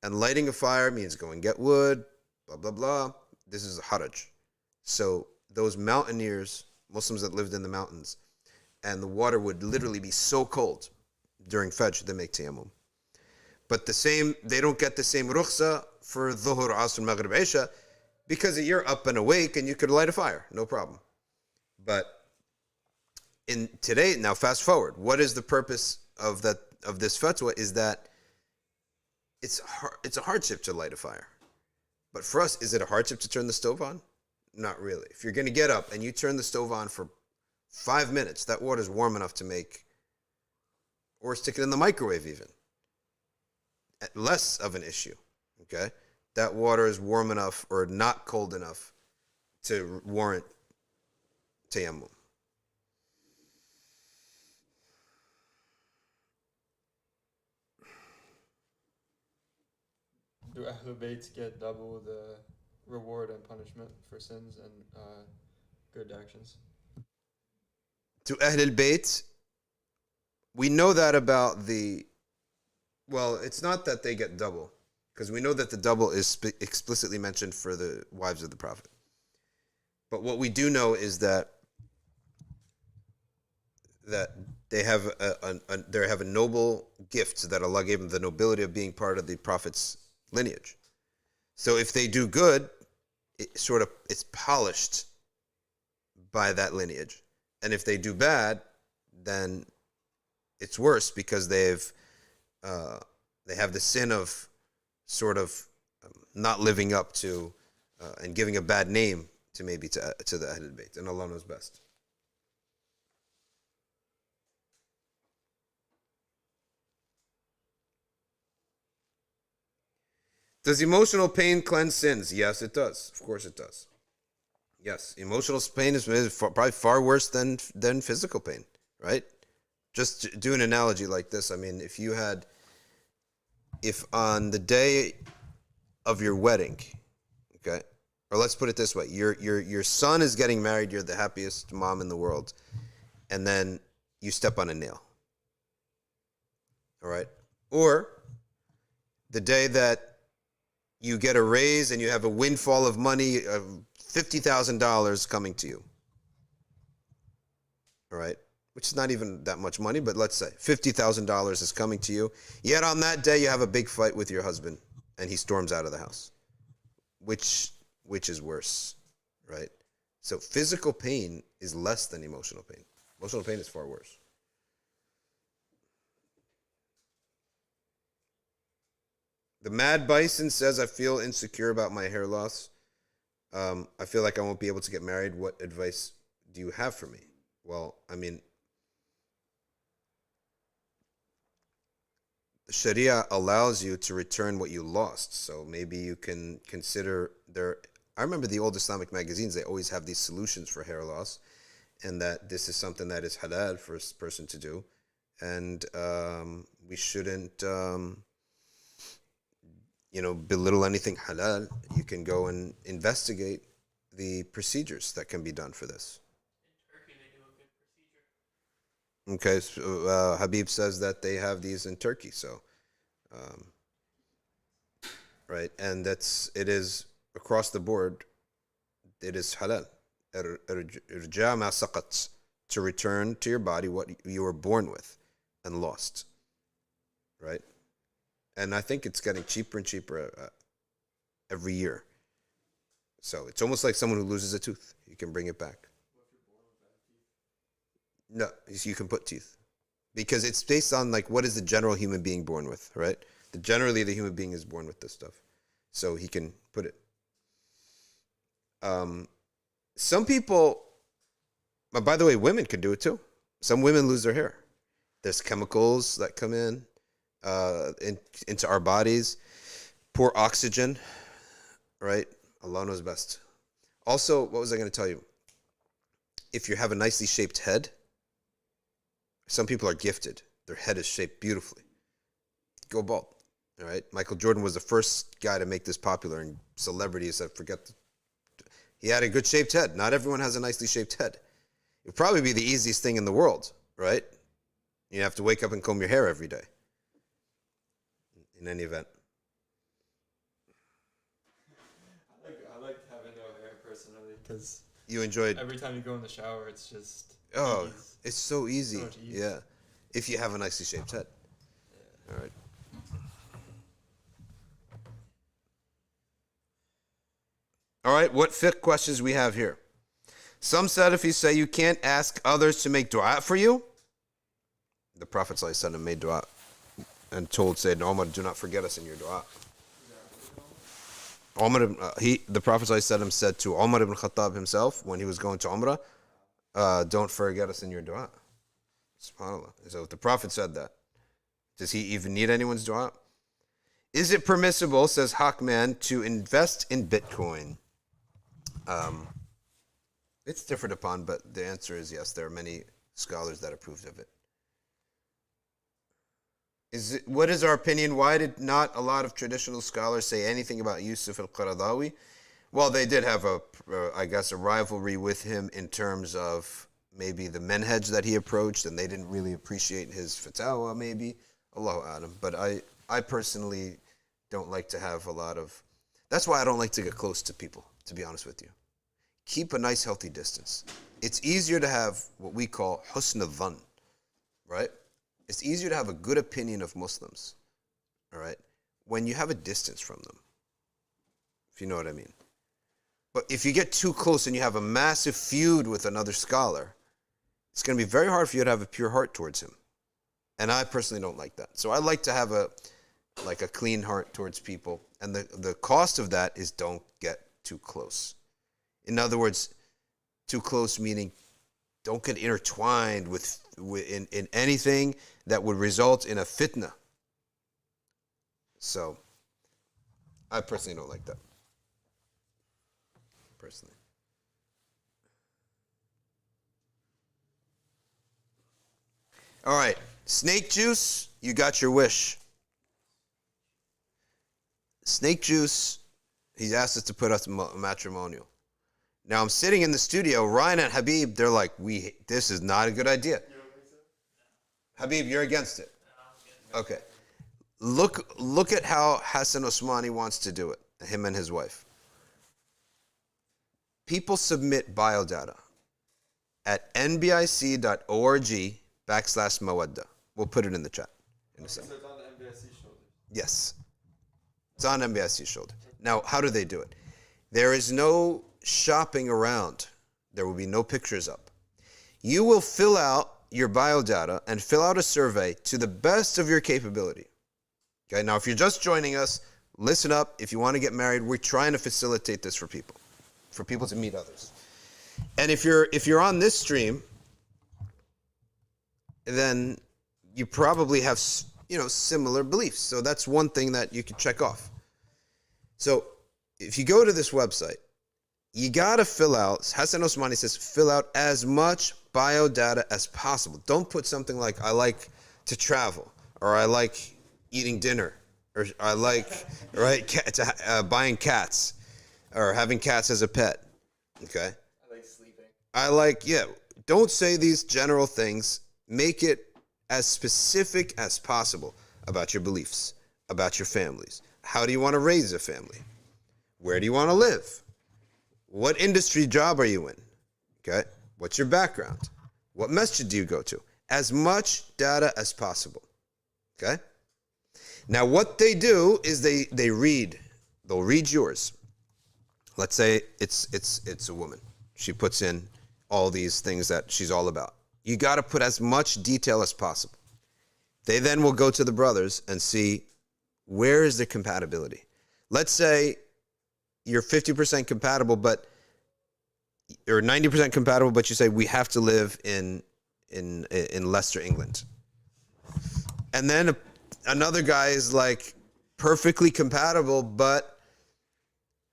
And lighting a fire means go and get wood, blah, blah, blah. This is a haraj. So those mountaineers, Muslims that lived in the mountains, and the water would literally be so cold during Fajr, they make tayammum. But they don't get the same rukhsa for dhuhr, asr, maghrib, isha, because you're up and awake and you could light a fire, no problem. But in today, now fast forward, what is the purpose of this fatwa is that it's a hardship to light a fire. But for us, is it a hardship to turn the stove on? Not really. If you're going to get up and you turn the stove on for 5 minutes, that water's warm enough to make, or stick it in the microwave even. Less of an issue, okay? That water is warm enough or not cold enough to warrant tayammum. Do Ahlul Bayt get double the reward and punishment for sins and good actions? To Ahlul Bayt, we know that about well, it's not that they get double, because we know that the double is explicitly mentioned for the wives of the Prophet. But what we do know is that they have a noble gift that Allah gave them, the nobility of being part of the Prophet's lineage. So if they do good, it's polished by that lineage. And if they do bad, then it's worse, because they have the sin of not living up to and giving a bad name to the Ahlul Bayt, and Allah knows best. Does emotional pain cleanse sins? Yes, it does. Of course it does. Yes, emotional pain is probably far worse than physical pain, right? Just do an analogy like this. I mean, if on the day of your wedding, okay, or let's put it this way, your son is getting married, you're the happiest mom in the world, and then you step on a nail, all right? Or the day that you get a raise and you have a windfall of money of $50,000 coming to you, all right? Which is not even that much money, but let's say $50,000 is coming to you. Yet on that day, you have a big fight with your husband, and he storms out of the house. Which is worse, right? So physical pain is less than emotional pain. Emotional pain is far worse. The Mad Bison says, I feel insecure about my hair loss. I feel like I won't be able to get married. What advice do you have for me? Well, I mean, the Sharia allows you to return what you lost. So maybe you can consider I remember the old Islamic magazines, they always have these solutions for hair loss, and that this is something that is halal for a person to do. And we shouldn't belittle anything halal. You can go and investigate the procedures that can be done for this. Okay, so, Habib says that they have these in Turkey, so, right, and it is across the board, it is halal. Irja ma saqat, to return to your body what you were born with and lost, right? And I think it's getting cheaper and cheaper every year. So it's almost like someone who loses a tooth. You can bring it back. No, you can put teeth. Because it's based on what is the general human being born with, right? Generally the human being is born with this stuff. So he can put it. Some people, but by the way, women can do it too. Some women lose their hair. There's chemicals that come into our bodies. Poor oxygen, right? Allah knows best. Also, what was I going to tell you? If you have a nicely shaped head, some people are gifted. Their head is shaped beautifully. Go bald, all right? Michael Jordan was the first guy to make this popular, and celebrities that he had a good shaped head. Not everyone has a nicely shaped head. It would probably be the easiest thing in the world, right? You have to wake up and comb your hair every day. In any event. I like having no hair personally, because you enjoyed every time you go in the shower, it's just it's so easy. So much easier. Yeah, if you have a nicely shaped head. Yeah. All right. All right, what fiqh questions we have here? Some Salafis say you can't ask others to make dua for you. The Prophet ﷺ made dua and told Sayyidina Umar, do not forget us in your dua. The Prophet ﷺ said to Umar ibn Khattab himself when he was going to Umrah, don't forget us in your dua. SubhanAllah. So if the Prophet said that, does he even need anyone's dua? Is it permissible, says Hawkman, to invest in Bitcoin? It's differed upon, but the answer is yes. There are many scholars that approved of it. What is our opinion? Why did not a lot of traditional scholars say anything about Yusuf al Qaradawi? Well, they did have a rivalry with him in terms of maybe the manhaj that he approached, and they didn't really appreciate his fatwa, maybe. Allahu a'lam. But I personally don't like to have a lot of... That's why I don't like to get close to people, to be honest with you. Keep a nice, healthy distance. It's easier to have what we call husn al-dhann, right? It's easier to have a good opinion of Muslims, all right, when you have a distance from them, if you know what I mean. But if you get too close and you have a massive feud with another scholar, it's going to be very hard for you to have a pure heart towards him. And I personally don't like that. So I like to have a clean heart towards people. And the cost of that is don't get too close. In other words, too close meaning don't get intertwined in anything that would result in a fitna. So, I personally don't like that. Personally. All right, snake juice, you got your wish. Snake juice, he's asked us to put us a matrimonial. Now I'm sitting in the studio, Ryan and Habib, they're like, this is not a good idea. Habib, you're against it? Okay. Look at how Hassan Osmani wants to do it, him and his wife. People submit biodata at nbic.org/mawadda. We'll put it in the chat in a second. So it's on the NBC shoulder. Yes. It's on NBIC's shoulder. Now, how do they do it? There is no shopping around. There will be no pictures up. You will fill out your biodata and fill out a survey to the best of your capability. Okay, now if you're just joining us, listen up. If you want to get married, we're trying to facilitate this for people to meet others. And if you're on this stream, then you probably have similar beliefs. So that's one thing that you can check off. So if you go to this website, you got to fill out, Hassan Osmani says, fill out as much biodata as possible. Don't put something like, I like to travel, or I like eating dinner, or I like buying cats, or having cats as a pet. Okay? I like sleeping. Don't say these general things. Make it as specific as possible about your beliefs, about your families. How do you want to raise a family? Where do you want to live? What industry job are you in? Okay? What's your background? What masjid do you go to? As much data as possible. Okay? Now what they do is they read. They'll read yours. Let's say it's a woman. She puts in all these things that she's all about. You got to put as much detail as possible. They then will go to the brothers and see where is the compatibility. Let's say you're 50% compatible, or 90% compatible, but you say we have to live in Leicester, England. And then another guy is like perfectly compatible, but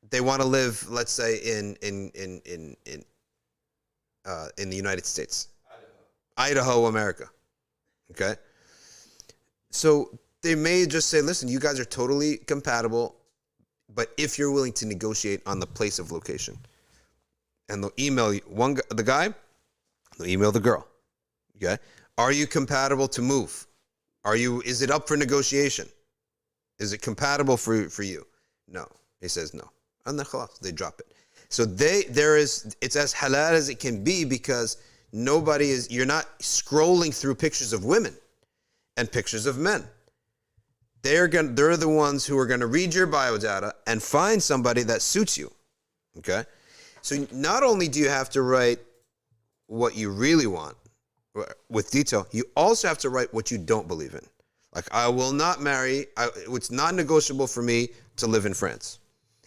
they want to live, let's say, in the United States, Idaho, America. Okay, so they may just say, listen, you guys are totally compatible, but if you're willing to negotiate on the place of location, and they'll email the guy, they'll email the girl. Okay, are you compatible to move? Is it up for negotiation? Is it compatible for you? No. He says no. And then khalas, they drop it. So it's as halal as it can be, because you're not scrolling through pictures of women and pictures of men. They're the ones who are going to read your biodata and find somebody that suits you. Okay? So not only do you have to write what you really want with detail, you also have to write what you don't believe in. Like, I will not marry, it's not negotiable for me to live in France.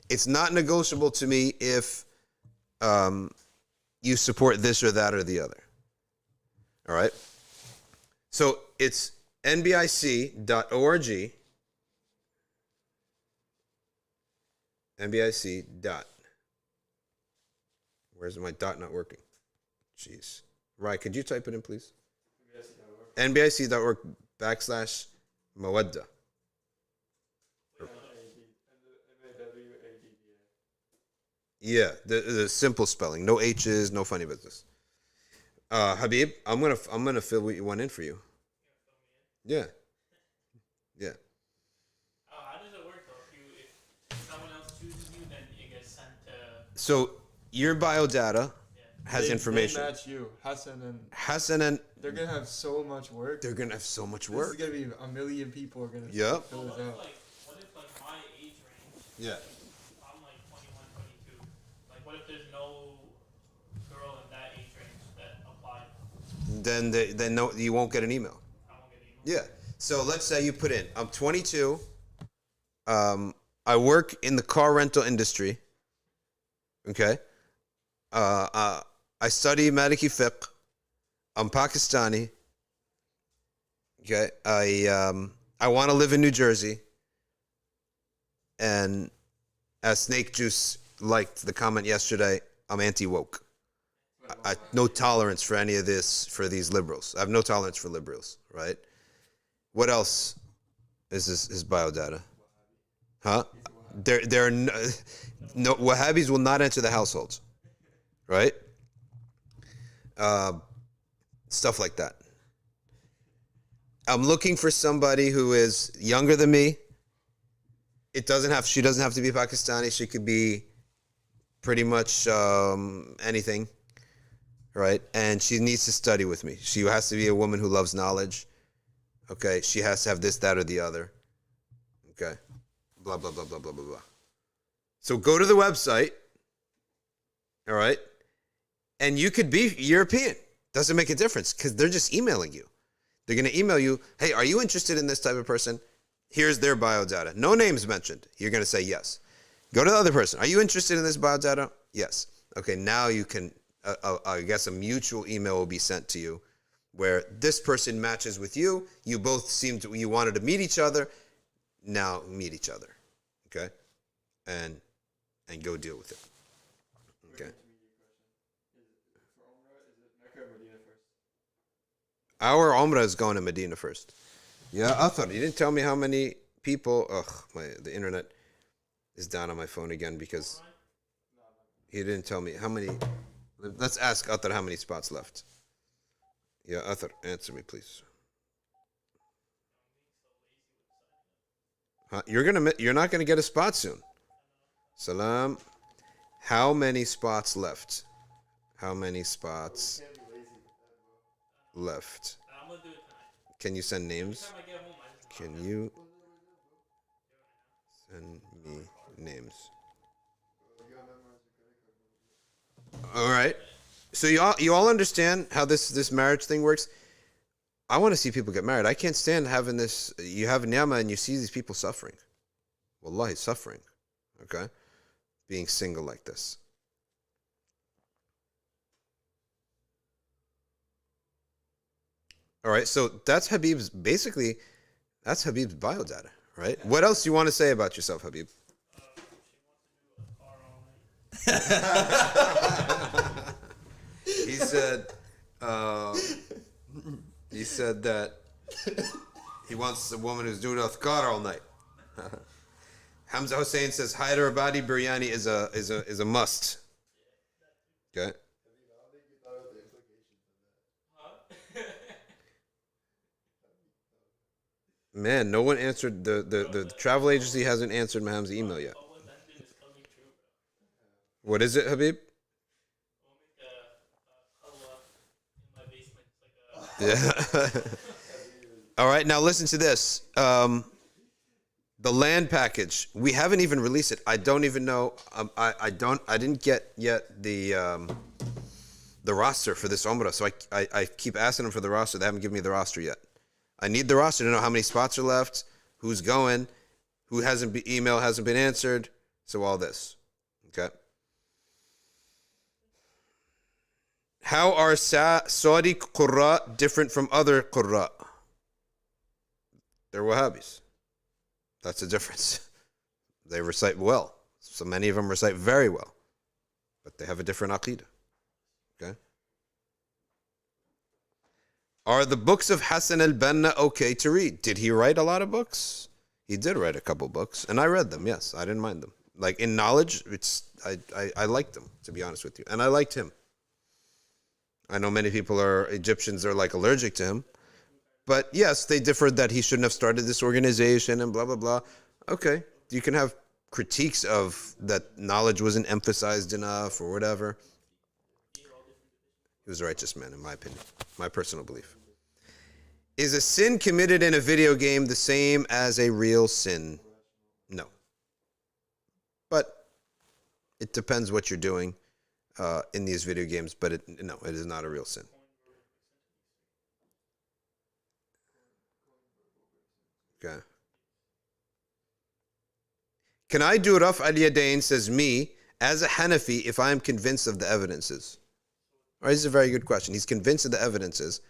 It's not negotiable to me if you support this or that or the other. All right? So it's nbic.org, nbic dot. Where's my dot not working? Jeez. Right, could you type it in, please? nbic.org / mawadda. Yeah, the simple spelling, no H's, no funny business. Habib, I'm gonna fill one in for you. Yeah, yeah. How does it work though? If someone else chooses you, then it gets sent to. So your biodata has information. They match you, Hassan, and they're gonna have so much work. They're gonna have so much This work. is gonna be a million people are gonna Yep. fill this out. What if my age range? Yeah. I'm like 21, 22. Like, what if there's no girl in that age range that applied? Then no, you won't get an email. I won't get an email. Yeah. So let's say you put in, I'm 22. I work in the car rental industry. Okay. I study Maliki fiqh. I'm Pakistani. Okay. I want to live in New Jersey. And as Snake Juice liked the comment yesterday, I'm anti-woke. I no tolerance for any of this for these liberals. I have no tolerance for liberals, right? What else is his biodata? Huh? There are no Wahhabis will not enter the households, right? Stuff like that. I'm looking for somebody who is younger than me. She doesn't have to be Pakistani. She could be pretty much anything, right? And she needs to study with me. She has to be a woman who loves knowledge. Okay, she has to have this, that, or the other. Okay, blah, blah, blah, blah, blah, blah, blah. So go to the website, all right? And you could be European. Doesn't make a difference because they're just emailing you. They're going to email you, hey, are you interested in this type of person? Here's their biodata. No names mentioned. You're going to say yes. Go to the other person. Are you interested in this biodata? Yes. Okay, now you can, I guess a mutual email will be sent to you where this person matches with you. You both you wanted to meet each other. Now meet each other. Okay? And go deal with it. Okay. Our Umrah is going to Medina first. Yeah, Athar, you didn't tell me how many people. The internet is down on my phone again because he didn't tell me how many. Let's ask Athar how many spots left. Yeah, Athar, answer me, please. Huh? You're not gonna get a spot soon. Salam. How many spots left? How many spots left? I'm gonna do it tonight. Can you send names? Every time I get home, I just Can you send me names? All right. So you all understand how this marriage thing works? I want to see people get married. I can't stand having this. You have ni'mah and you see these people suffering. Wallahi, suffering. Okay? Being single like this. All right, so that's Habib's biodata, right? Yeah. What else do you want to say about yourself, Habib? He said that he wants a woman who's doing athkar all night. Hamza Hussein says Hyderabadi biryani is a must. Okay. Man, no one answered the travel agency hasn't answered Maham's email yet. What is it, Habib? Yeah. All right, now listen to this. The land package, we haven't even released it. I don't even know. I didn't get yet the roster for this Umrah. So I keep asking them for the roster. They haven't given me the roster yet. I need the roster to know how many spots are left, who's going, email hasn't been answered. So all this, okay. How are Saudi Qura different from other Qura? They're Wahhabis. That's the difference. They recite well. So many of them recite very well. But they have a different aqidah. Okay? Are the books of Hassan al-Banna okay to read? Did he write a lot of books? He did write a couple books. And I read them, yes. I didn't mind them. Like in knowledge, I liked them, to be honest with you. And I liked him. I know many people Egyptians are like allergic to him. But yes, they differed that he shouldn't have started this organization and blah, blah, blah. Okay, you can have critiques of that knowledge wasn't emphasized enough or whatever. He was a righteous man, in my opinion, my personal belief. Is a sin committed in a video game the same as a real sin? No. But it depends what you're doing in these video games, but no, it is not a real sin. Okay. Can I do Raf al-Yadayn, says me, as a Hanafi, if I am convinced of the evidences? All right, this is a very good question. He's convinced of the evidences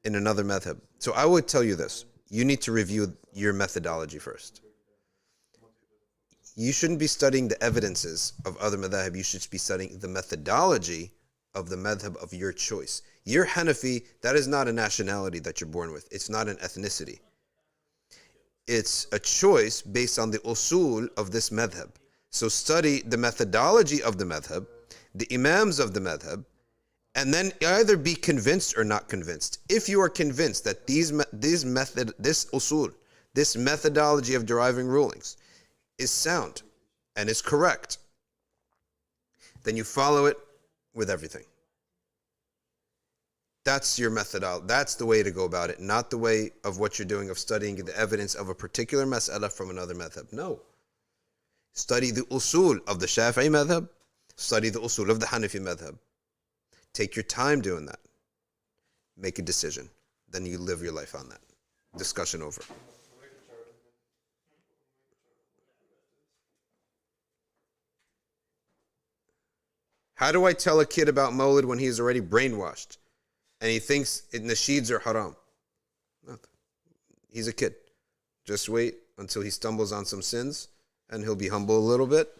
in another madhab. So I would tell you this. You need to review your methodology first. You shouldn't be studying the evidences of other madhab. You should be studying the methodology of the madhab of your choice. You're Hanafi, that is not a nationality that you're born with. It's not an ethnicity. It's a choice based on the usul of this madhab. So study the methodology of the madhab, the imams of the madhab, and then either be convinced or not convinced. If you are convinced that this usul, this methodology of deriving rulings is sound and is correct, then you follow it with everything. That's your methodology. That's the way to go about it, not the way of what you're doing of studying the evidence of a particular mas'ala from another madhab. No. Study the usul of the Shafi'i madhab. Study the usul of the Hanafi madhab. Take your time doing that. Make a decision. Then you live your life on that. Discussion over. How do I tell a kid about Mawlid when he's already brainwashed and he thinks nasheeds are haram? Nothing. He's a kid. Just wait until he stumbles on some sins and he'll be humble a little bit.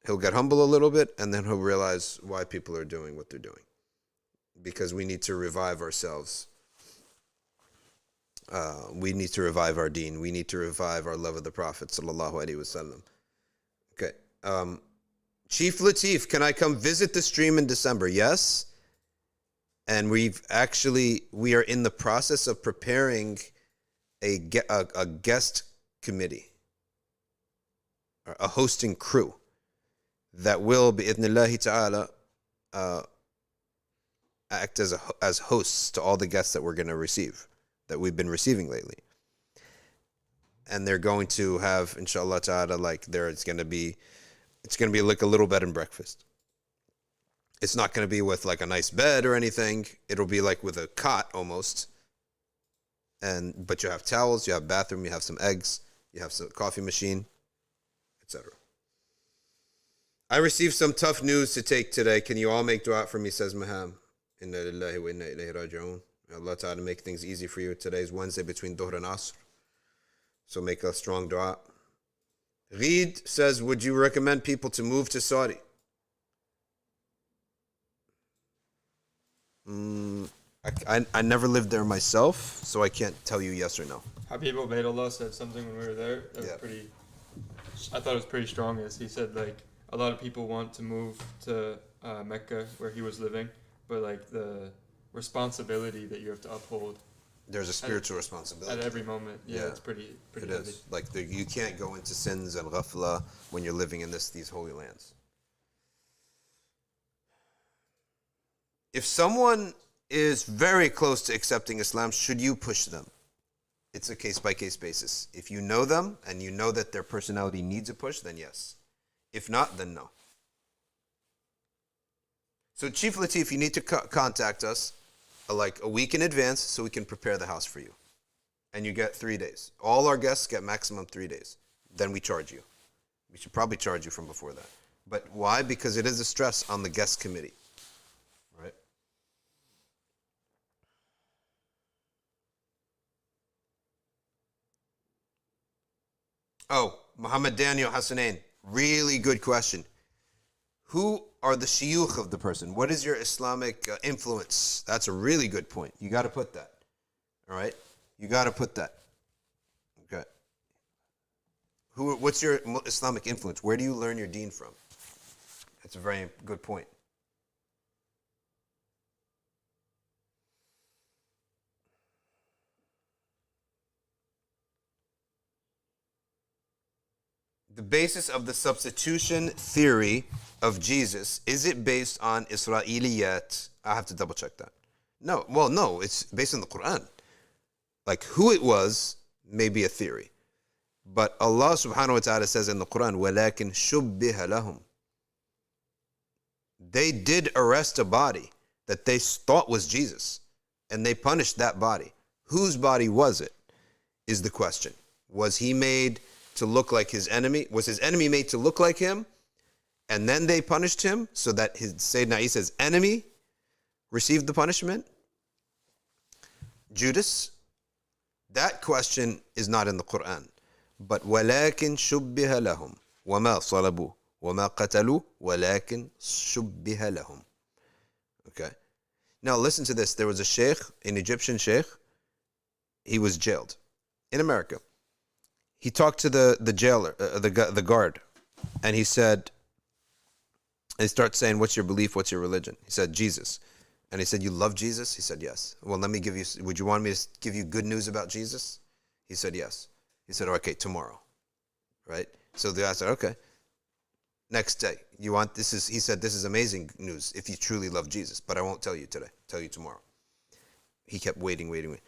He'll get humble a little bit and then he'll realize why people are doing what they're doing. Because we need to revive ourselves. We need to revive our deen. We need to revive our love of the Prophet sallallahu alaihi wasallam. Okay. Chief Latif, can I come visit the stream in December? Yes. And we are in the process of preparing a guest committee, a hosting crew that will, bi'idhnillahi ta'ala, act as hosts to all the guests that we're going to receive, that we've been receiving lately. And they're going to have, inshallah ta'ala, it's going to be like a little bed and breakfast. It's not going to be with like a nice bed or anything. It'll be like with a cot almost. But you have towels, you have bathroom, you have some eggs, you have some coffee machine, etc. I received some tough news to take today. Can you all make dua for me, says Maham. Inna lillahi wa inna ilayhi raji'un. Allah Ta'ala make things easy for you. Today is Wednesday between Dhuhr and Asr. So make a strong dua. Reed says, would you recommend people to move to Saudi? I never lived there myself, so I can't tell you yes or no. Habib Ubaidullah said something when we were there that was pretty, I thought it was pretty strong. He said a lot of people want to move to Mecca where he was living, but the responsibility that you have to uphold. There's a spiritual responsibility. At every moment. Yeah, it's pretty it heavy. Is. You can't go into sins and ghafla when you're living in these holy lands. If someone is very close to accepting Islam, should you push them? It's a case-by-case basis. If you know them and you know that their personality needs a push, then yes. If not, then no. So Chief Latif, you need to contact us like a week in advance so we can prepare the house for you. And you get 3 days. All our guests get maximum 3 days. Then we charge you. We should probably charge you from before that. But why? Because it is a stress on the guest committee. Right? Oh, Muhammad Daniel Hassanain. Really good question. Who are the shiyukh of the person? What is your Islamic influence? That's a really good point. You got to put that. All right? You got to put that. Okay. What's your Islamic influence? Where do you learn your deen from? That's a very good point. The basis of the substitution theory of Jesus, is it based on Israeliyat? I have to double check that. No, well, no, it's based on the Quran. Like who it was may be a theory. But Allah subhanahu wa ta'ala says in the Quran, وَلَكِنْ شُبِّهَ لَهُمْ. They did arrest a body that they thought was Jesus, and they punished that body. Whose body was it, is the question. Was he made to look like his enemy? Was his enemy made to look like him? And then they punished him so that his Sayyidina Isa's enemy received the punishment? Judas? That question is not in the Quran. But وَلَكِنْ شُبِّهَ لَهُمْ وَمَا صَلَبُوا وَمَا قَتَلُوا وَلَكِنْ شُبِّهَ لَهُمْ. Okay. Now listen to this. There was a sheikh, an Egyptian sheikh. He was jailed in America. He talked to the jailer, the guard, and he said, and he starts saying, what's your belief, what's your religion? He said, Jesus. And he said, you love Jesus? He said, yes. Well, let me give you, would you want me to give you good news about Jesus? He said, yes. He said, okay, tomorrow. Right? So the guy said, okay. Next day, you want, he said, this is amazing news if you truly love Jesus, but I won't tell you today, tell you tomorrow. He kept waiting.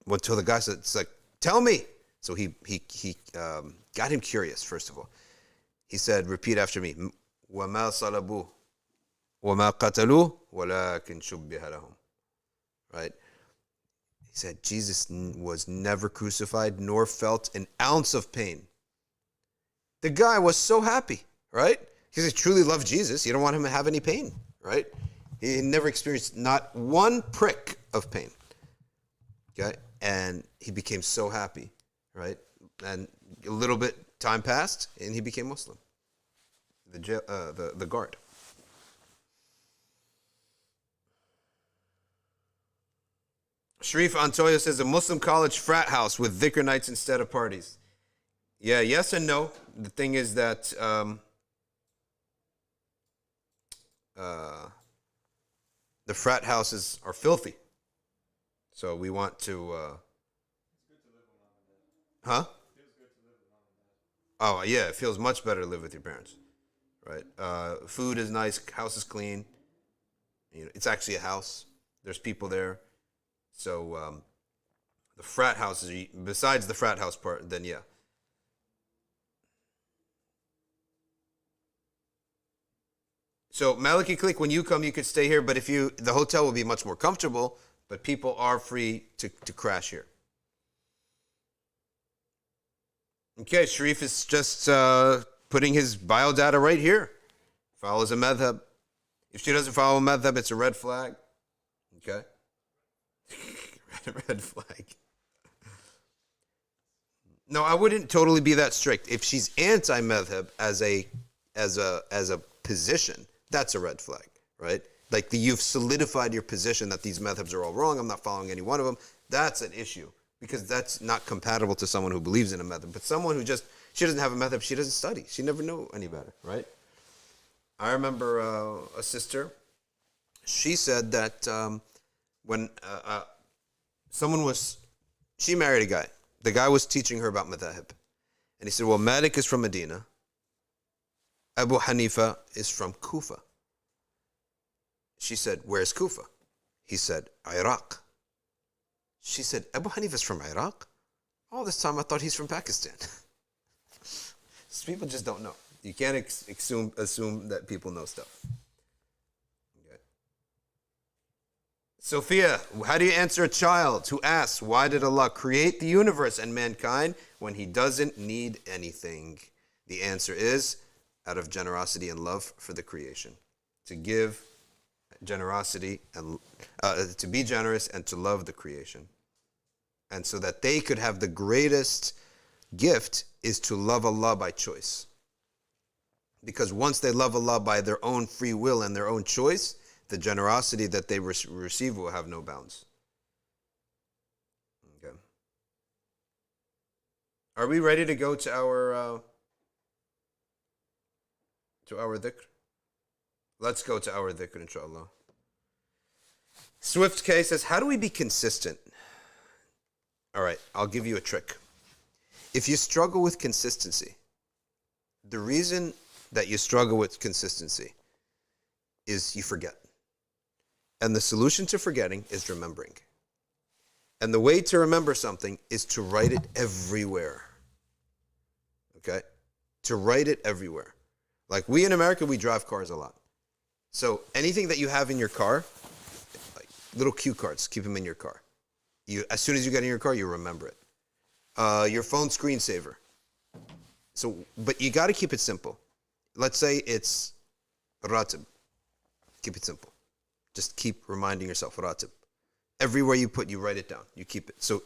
Until the guy said, it's like, tell me. So he got him curious, first of all. He said, repeat after me. وَمَا صَلَبُوا وَمَا قَتَلُوا وَلَكِنْ شُبِّهَ لَهُمْ. Right? He said, Jesus was never crucified nor felt an ounce of pain. The guy was so happy, right? Because he truly loved Jesus. You don't want him to have any pain, right? He never experienced not one prick of pain. Okay? And he became so happy. Right? And a little bit time passed and he became Muslim. The guard. Sharif Antoyo says a Muslim college frat house with dhikr nights instead of parties. Yeah, yes and no. The thing is that the frat houses are filthy. So we want to Huh? Oh, yeah, it feels much better to live with your parents, right? Food is nice, house is clean. You know, it's actually a house. There's people there. So the frat houses, besides the frat house part, then yeah. So Maliki Click, when you come, you could stay here, but the hotel will be much more comfortable, but people are free to crash here. Okay, Sharif is just putting his bio data right here. Follows a madhab. If she doesn't follow a madhab, it's a red flag. Okay? red flag. No, I wouldn't totally be that strict. If she's anti-madhab as a position, that's a red flag, right? Like you've solidified your position that these madhabs are all wrong. I'm not following any one of them. That's an issue. Because that's not compatible to someone who believes in a madhab. But someone who she doesn't have a madhab, she doesn't study. She never knew any better, right? I remember a sister, she said that when she married a guy. The guy was teaching her about madhab. And he said, well, Malik is from Medina. Abu Hanifa is from Kufa. She said, where's Kufa? He said, Iraq. She said, Abu Hanifa is from Iraq? All this time I thought he's from Pakistan. People just don't know. You can't assume that people know stuff. Okay. Sophia, how do you answer a child who asks, why did Allah create the universe and mankind when he doesn't need anything? The answer is, out of generosity and love for the creation. To give generosity and to be generous and to love the creation. And so that they could have the greatest gift is to love Allah by choice. Because once they love Allah by their own free will and their own choice, the generosity that they receive will have no bounds. Okay. Are we ready to go to our dhikr? Let's go to our dhikr, inshallah. Swift K says, how do we be consistent? All right, I'll give you a trick. If you struggle with consistency, the reason that you struggle with consistency is you forget. And the solution to forgetting is remembering. And the way to remember something is to write it everywhere. Okay? To write it everywhere. Like we in America, we drive cars a lot. So anything that you have in your car, like little cue cards, keep them in your car. As soon as you get in your car, you remember it. Your phone screensaver. So, but you got to keep it simple. Let's say it's ratib. Keep it simple. Just keep reminding yourself ratib. Everywhere you write it down. You keep it. So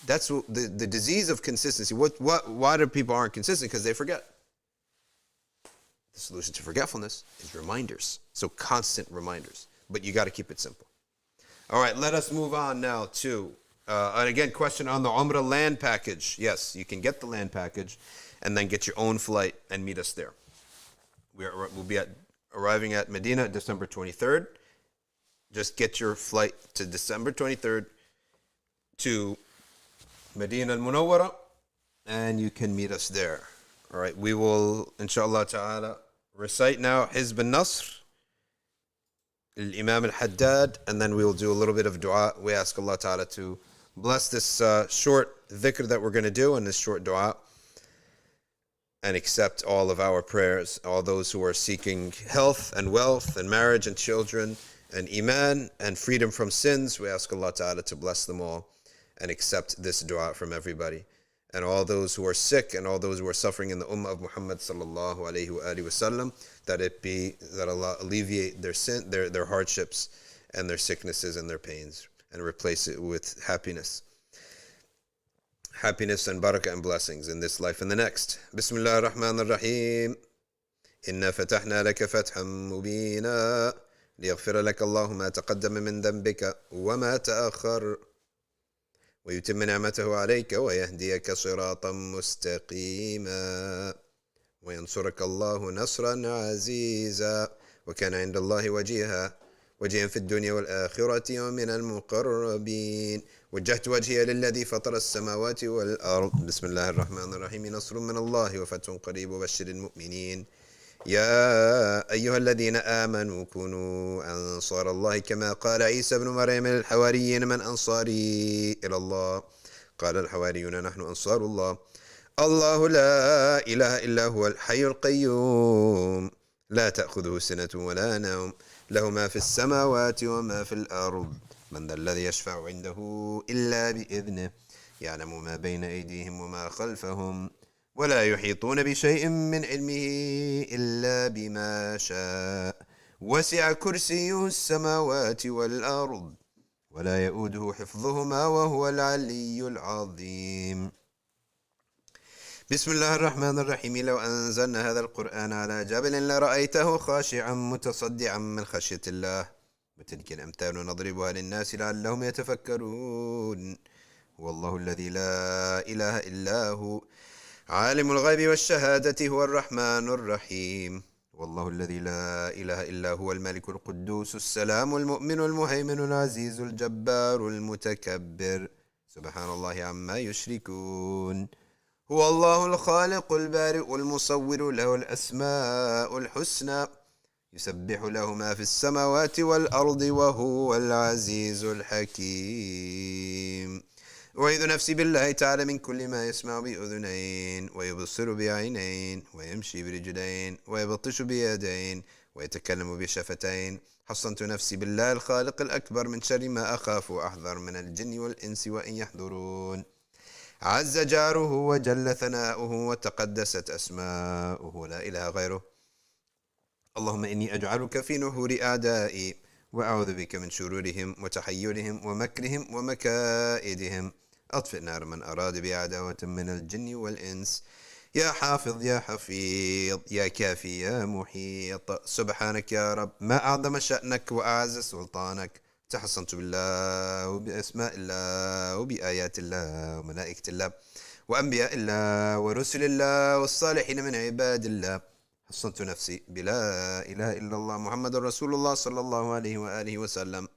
that's the disease of consistency. Why do people aren't consistent? Because they forget. The solution to forgetfulness is reminders. So constant reminders. But you got to keep it simple. All right, let us move on now to, and again, question on the Umrah land package. Yes, you can get the land package and then get your own flight and meet us there. We'll be arriving at Medina December 23rd. Just get your flight to December 23rd to Medina al-Munawwara and you can meet us there. All right, we will, inshallah ta'ala, recite now Hizb al-Nasr, Imam al-Haddad, and then we will do a little bit of dua. We ask Allah ta'ala to bless this short dhikr that we're going to do and this short dua and accept all of our prayers, all those who are seeking health and wealth and marriage and children and iman and freedom from sins. We ask Allah ta'ala to bless them all and accept this dua from everybody. And all those who are sick and all those who are suffering in the Ummah of Muhammad sallallahu alayhi wa alihi wasallam, that Allah alleviate their sin, their hardships and their sicknesses and their pains and replace it with happiness. Happiness and barakah and blessings in this life and the next. Bismillah ar-Rahman ar-Rahim. Inna fatahna laka fathan mubina liyaghfira laka Allahu ma taqaddama min dhanbika wa ma ta'akhkhar. ويتم نعمته عليك ويهديك صراطا مستقيما وينصرك الله نصرا عزيزا وكان عند الله وجيها في الدنيا والآخرة ومن المقربين وجهت وجهي للذي فطر السماوات والأرض بسم الله الرحمن الرحيم نصر من الله وفتح قريب وبشر المؤمنين يا أيها الذين آمنوا كونوا أنصار الله كما قال عيسى ابن مريم للحواريين من أنصاري إلى الله قال الحواريون نحن أنصار الله الله لا إله إلا هو الحي القيوم لا تأخذه سنة ولا نوم له ما في السماوات وما في الأرض من ذا الذي يشفع عنده إلا بإذنه يعلم ما بين أيديهم وما خلفهم ولا يحيطون بشيء من علمه إلا بما شاء وسع كرسيه السماوات والأرض ولا يؤوده حفظهما وهو العلي العظيم بسم الله الرحمن الرحيم لو أنزلنا هذا القرآن على جبل لرأيته خاشعا متصدعا من خشية الله وتلك الأمثال نضربها للناس لعلهم يتفكرون هو الله الذي لا إله إلا هو عالم الغيب والشهادة هو الرحمن الرحيم والله الذي لا إله إلا هو الملك القدوس السلام المؤمن المهيمن العزيز الجبار المتكبر سبحان الله عما يشركون هو الله الخالق البارئ المصور له الأسماء الحسنى يسبح له ما في السماوات والأرض وهو العزيز الحكيم أعيذ نفسي بالله تعالى من كل ما يسمع بأذنين ويبصر بعينين ويمشي برجلين ويبطش بيدين ويتكلم بشفتين. حصنت نفسي بالله الخالق الأكبر من شر ما أخاف وأحذر من الجن والإنس وإن يحضرون. عز جاره وجل ثناؤه وتقدست أسماؤه لا إله غيره. اللهم إني أجعلك في نحور أعدائي وأعوذ بك من شرورهم وتحيلهم ومكرهم ومكائدهم. أطفئ نار من أراد بعداوة من الجن والإنس. يا حافظ يا حفيظ يا كافي يا محيط. سبحانك يا رب ما أعظم شأنك وأعز سلطانك. تحصنت بالله وبأسماء الله وبآيات الله وملائكة الله وأنبياء الله ورسل الله والصالحين من عباد الله. حصنت نفسي بلا إله إلا الله محمد رسول الله صلى الله عليه وآله وسلم.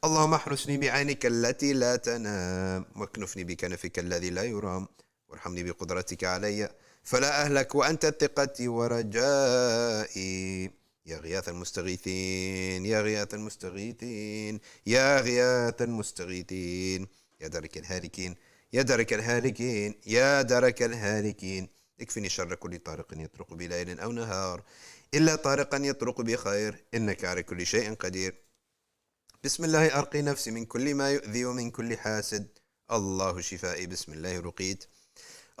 اللهم احرسني بعينك التي لا تنام واكنفني بكنفك الذي لا يرام وارحمني بقدرتك علي فلا أهلك وأنت ثقتي ورجائي. يا غياث المستغيثين يا غياث المستغيثين يا غياث المستغيثين يا درك الهالكين يا درك الهالكين يا درك الهالكين. اكفني شر كل طارق يطرق بليل أو نهار إلا طارقا يطرق بخير إنك على كل شيء قدير. بسم الله أرقي نفسي من كل ما يؤذي ومن كل حاسد. الله شفائي بسم الله رقيت.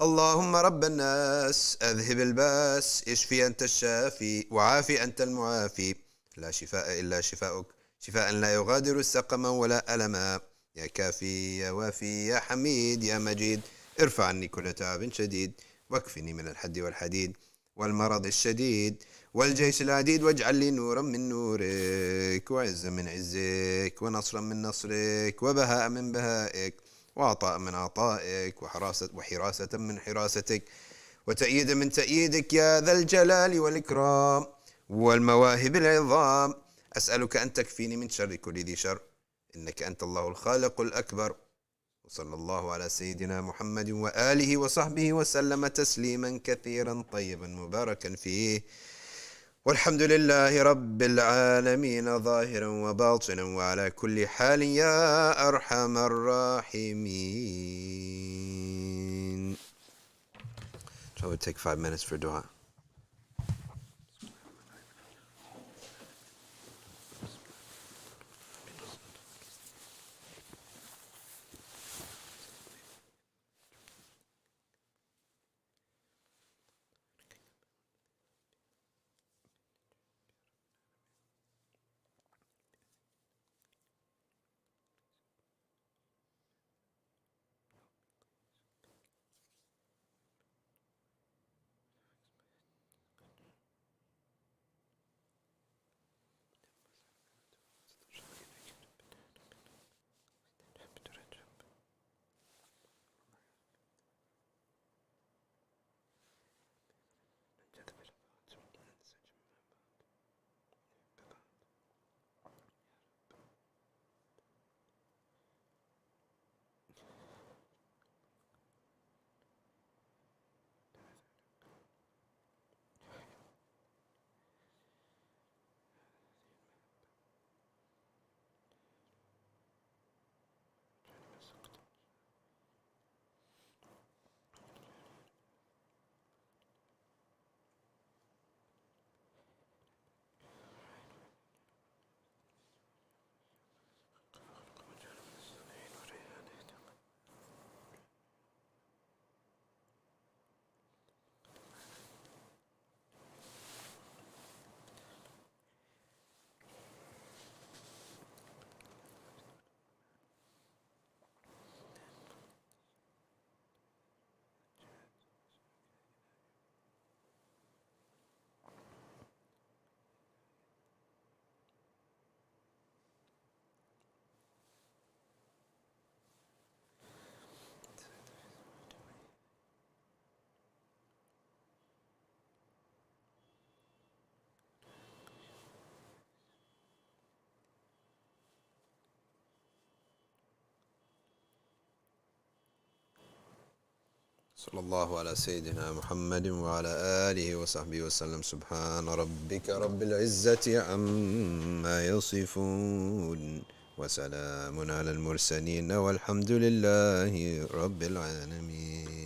اللهم رب الناس أذهب الباس اشفي أنت الشافي وعافي أنت المعافي. لا شفاء إلا شفاؤك شفاء لا يغادر سقما ولا ألما. يا كافي يا وافي يا حميد يا مجيد. ارفع عني كل تعب شديد واكفني من الحد والحديد والمرض الشديد والجيش العديد واجعل لي نورا من نورك وعزا من عزك ونصرا من نصرك وبهاء من بهائك وعطاء من عطائك وحراسة من حراستك وتأييدا من تأييدك يا ذا الجلال والإكرام والمواهب العظام. أسألك أن تكفيني من شر كل ذي شر إنك أنت الله الخالق الأكبر. وصلى الله على سيدنا محمد وآله وصحبه وسلم تسليما كثيرا طيبا مباركا فيه والحمد لله رب العالمين ظاهرا وباطنا وعلى كل حال يا أرحم الراحمين. So we'll take 5 minutes for dua. صلى الله على سيدنا محمد وعلى آله وصحبه وسلم. سبحان ربك رب العزة عما يصفون وسلام على المرسلين والحمد لله رب العالمين.